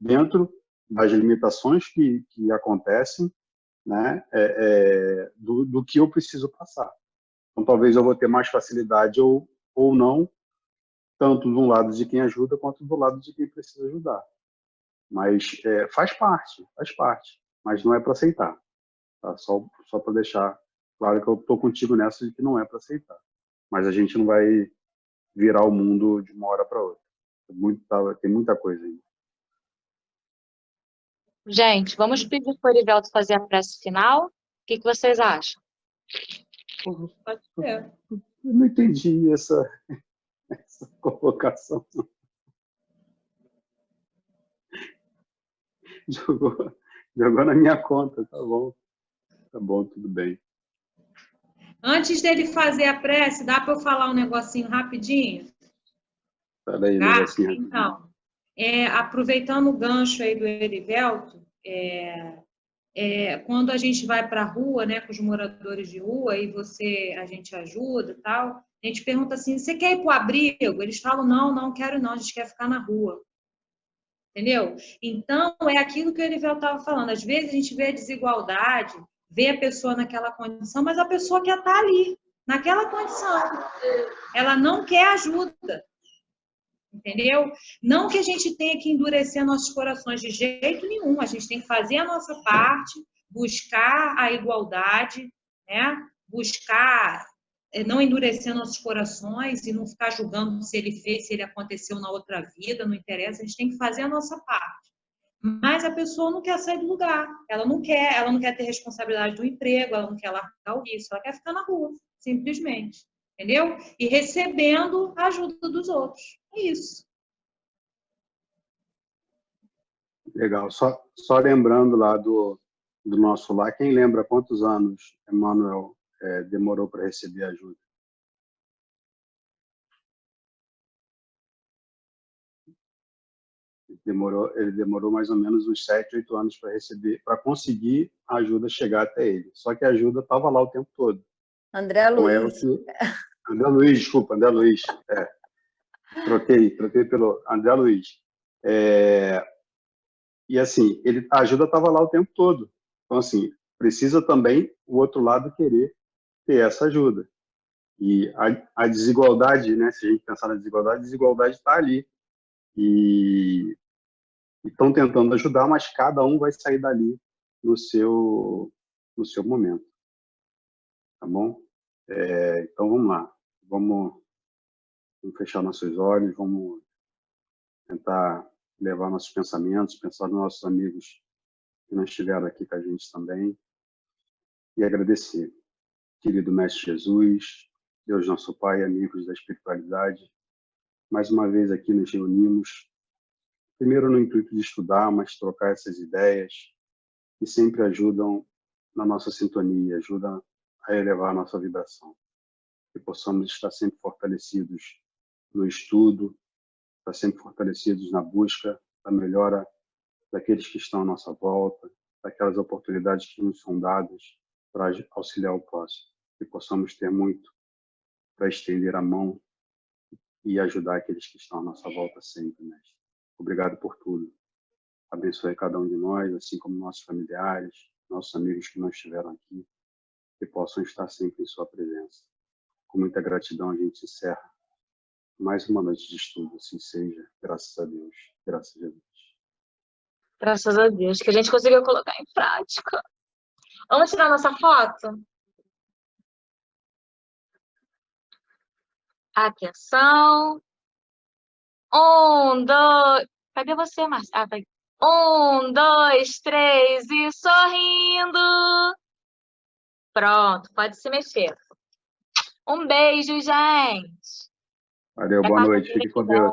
dentro das limitações que acontecem, né, do que eu preciso passar. Então, talvez eu vou ter mais facilidade ou não, tanto do lado de quem ajuda, quanto do lado de quem precisa ajudar. Mas faz parte, mas não é para aceitar. Tá? Só para deixar claro que eu estou contigo nessa de que não é para aceitar. Mas a gente não vai virar o mundo de uma hora para outra. Tem muita coisa aí. Gente, vamos pedir para o Erivelto fazer a prece final? O que vocês acham? Pode ser. Eu não entendi essa colocação. Jogou na minha conta, tá bom. Tá bom, tudo bem. Antes dele fazer a prece, dá para eu falar um negocinho rapidinho? Peraí, negocinho rapidinho. Então, aproveitando o gancho aí do Erivelto, quando a gente vai para a rua, né, com os moradores de rua, e a gente ajuda e tal, a gente pergunta assim, você quer ir para o abrigo? Eles falam, não quero não, a gente quer ficar na rua. Entendeu? Então, é aquilo que o Erivelto estava falando. Às vezes a gente vê a desigualdade, vê a pessoa naquela condição, mas a pessoa quer estar ali, naquela condição. Ela não quer ajuda. Entendeu? Não que a gente tenha que endurecer nossos corações de jeito nenhum. A gente tem que fazer a nossa parte, buscar a igualdade, né? Buscar não endurecer nossos corações e não ficar julgando se ele fez, se ele aconteceu na outra vida, não interessa. A gente tem que fazer a nossa parte. Mas a pessoa não quer sair do lugar. Ela não quer ter responsabilidade do emprego, ela não quer largar o vício, ela quer ficar na rua, simplesmente. Entendeu? E recebendo a ajuda dos outros. É isso. Legal. Só lembrando lá do nosso lar, quem lembra quantos anos Emmanuel demorou para receber ajuda? Ele demorou mais ou menos uns 7, 8 anos para conseguir a ajuda chegar até ele. Só que a ajuda estava lá o tempo todo. André Luiz. André Luiz, desculpa, André Luiz. Troquei pelo André Luiz. E assim, a ajuda estava lá o tempo todo. Então, assim, precisa também o outro lado querer ter essa ajuda. E a desigualdade, né? Se a gente pensar na desigualdade, a desigualdade está ali. E estão tentando ajudar, mas cada um vai sair dali no seu momento. Tá bom? Então, vamos lá. Vamos fechar nossos olhos, vamos tentar levar nossos pensamentos, pensar nos nossos amigos que não estiveram aqui com a gente também, e agradecer. Querido Mestre Jesus, Deus nosso Pai, amigos da espiritualidade, mais uma vez aqui nos reunimos, primeiro no intuito de estudar, mas trocar essas ideias que sempre ajudam na nossa sintonia, ajudam a elevar a nossa vibração. Que possamos estar sempre fortalecidos no estudo, estar sempre fortalecidos na busca da melhora daqueles que estão à nossa volta, daquelas oportunidades que nos são dadas para auxiliar o próximo. Que possamos ter muito para estender a mão e ajudar aqueles que estão à nossa volta sempre, Mestre. Obrigado por tudo. Abençoe cada um de nós, assim como nossos familiares, nossos amigos que não estiveram aqui, que possam estar sempre em sua presença. Com muita gratidão a gente encerra mais uma noite de estudo, assim seja, graças a Deus, graças a Deus. Graças a Deus, que a gente conseguiu colocar em prática. Vamos tirar nossa foto? Atenção. 1, 2... Cadê você, Márcia? Ah, tá aqui. 1, 2, 3 e sorrindo. Pronto, pode se mexer. Um beijo, gente. Valeu, boa noite. Fique com Deus.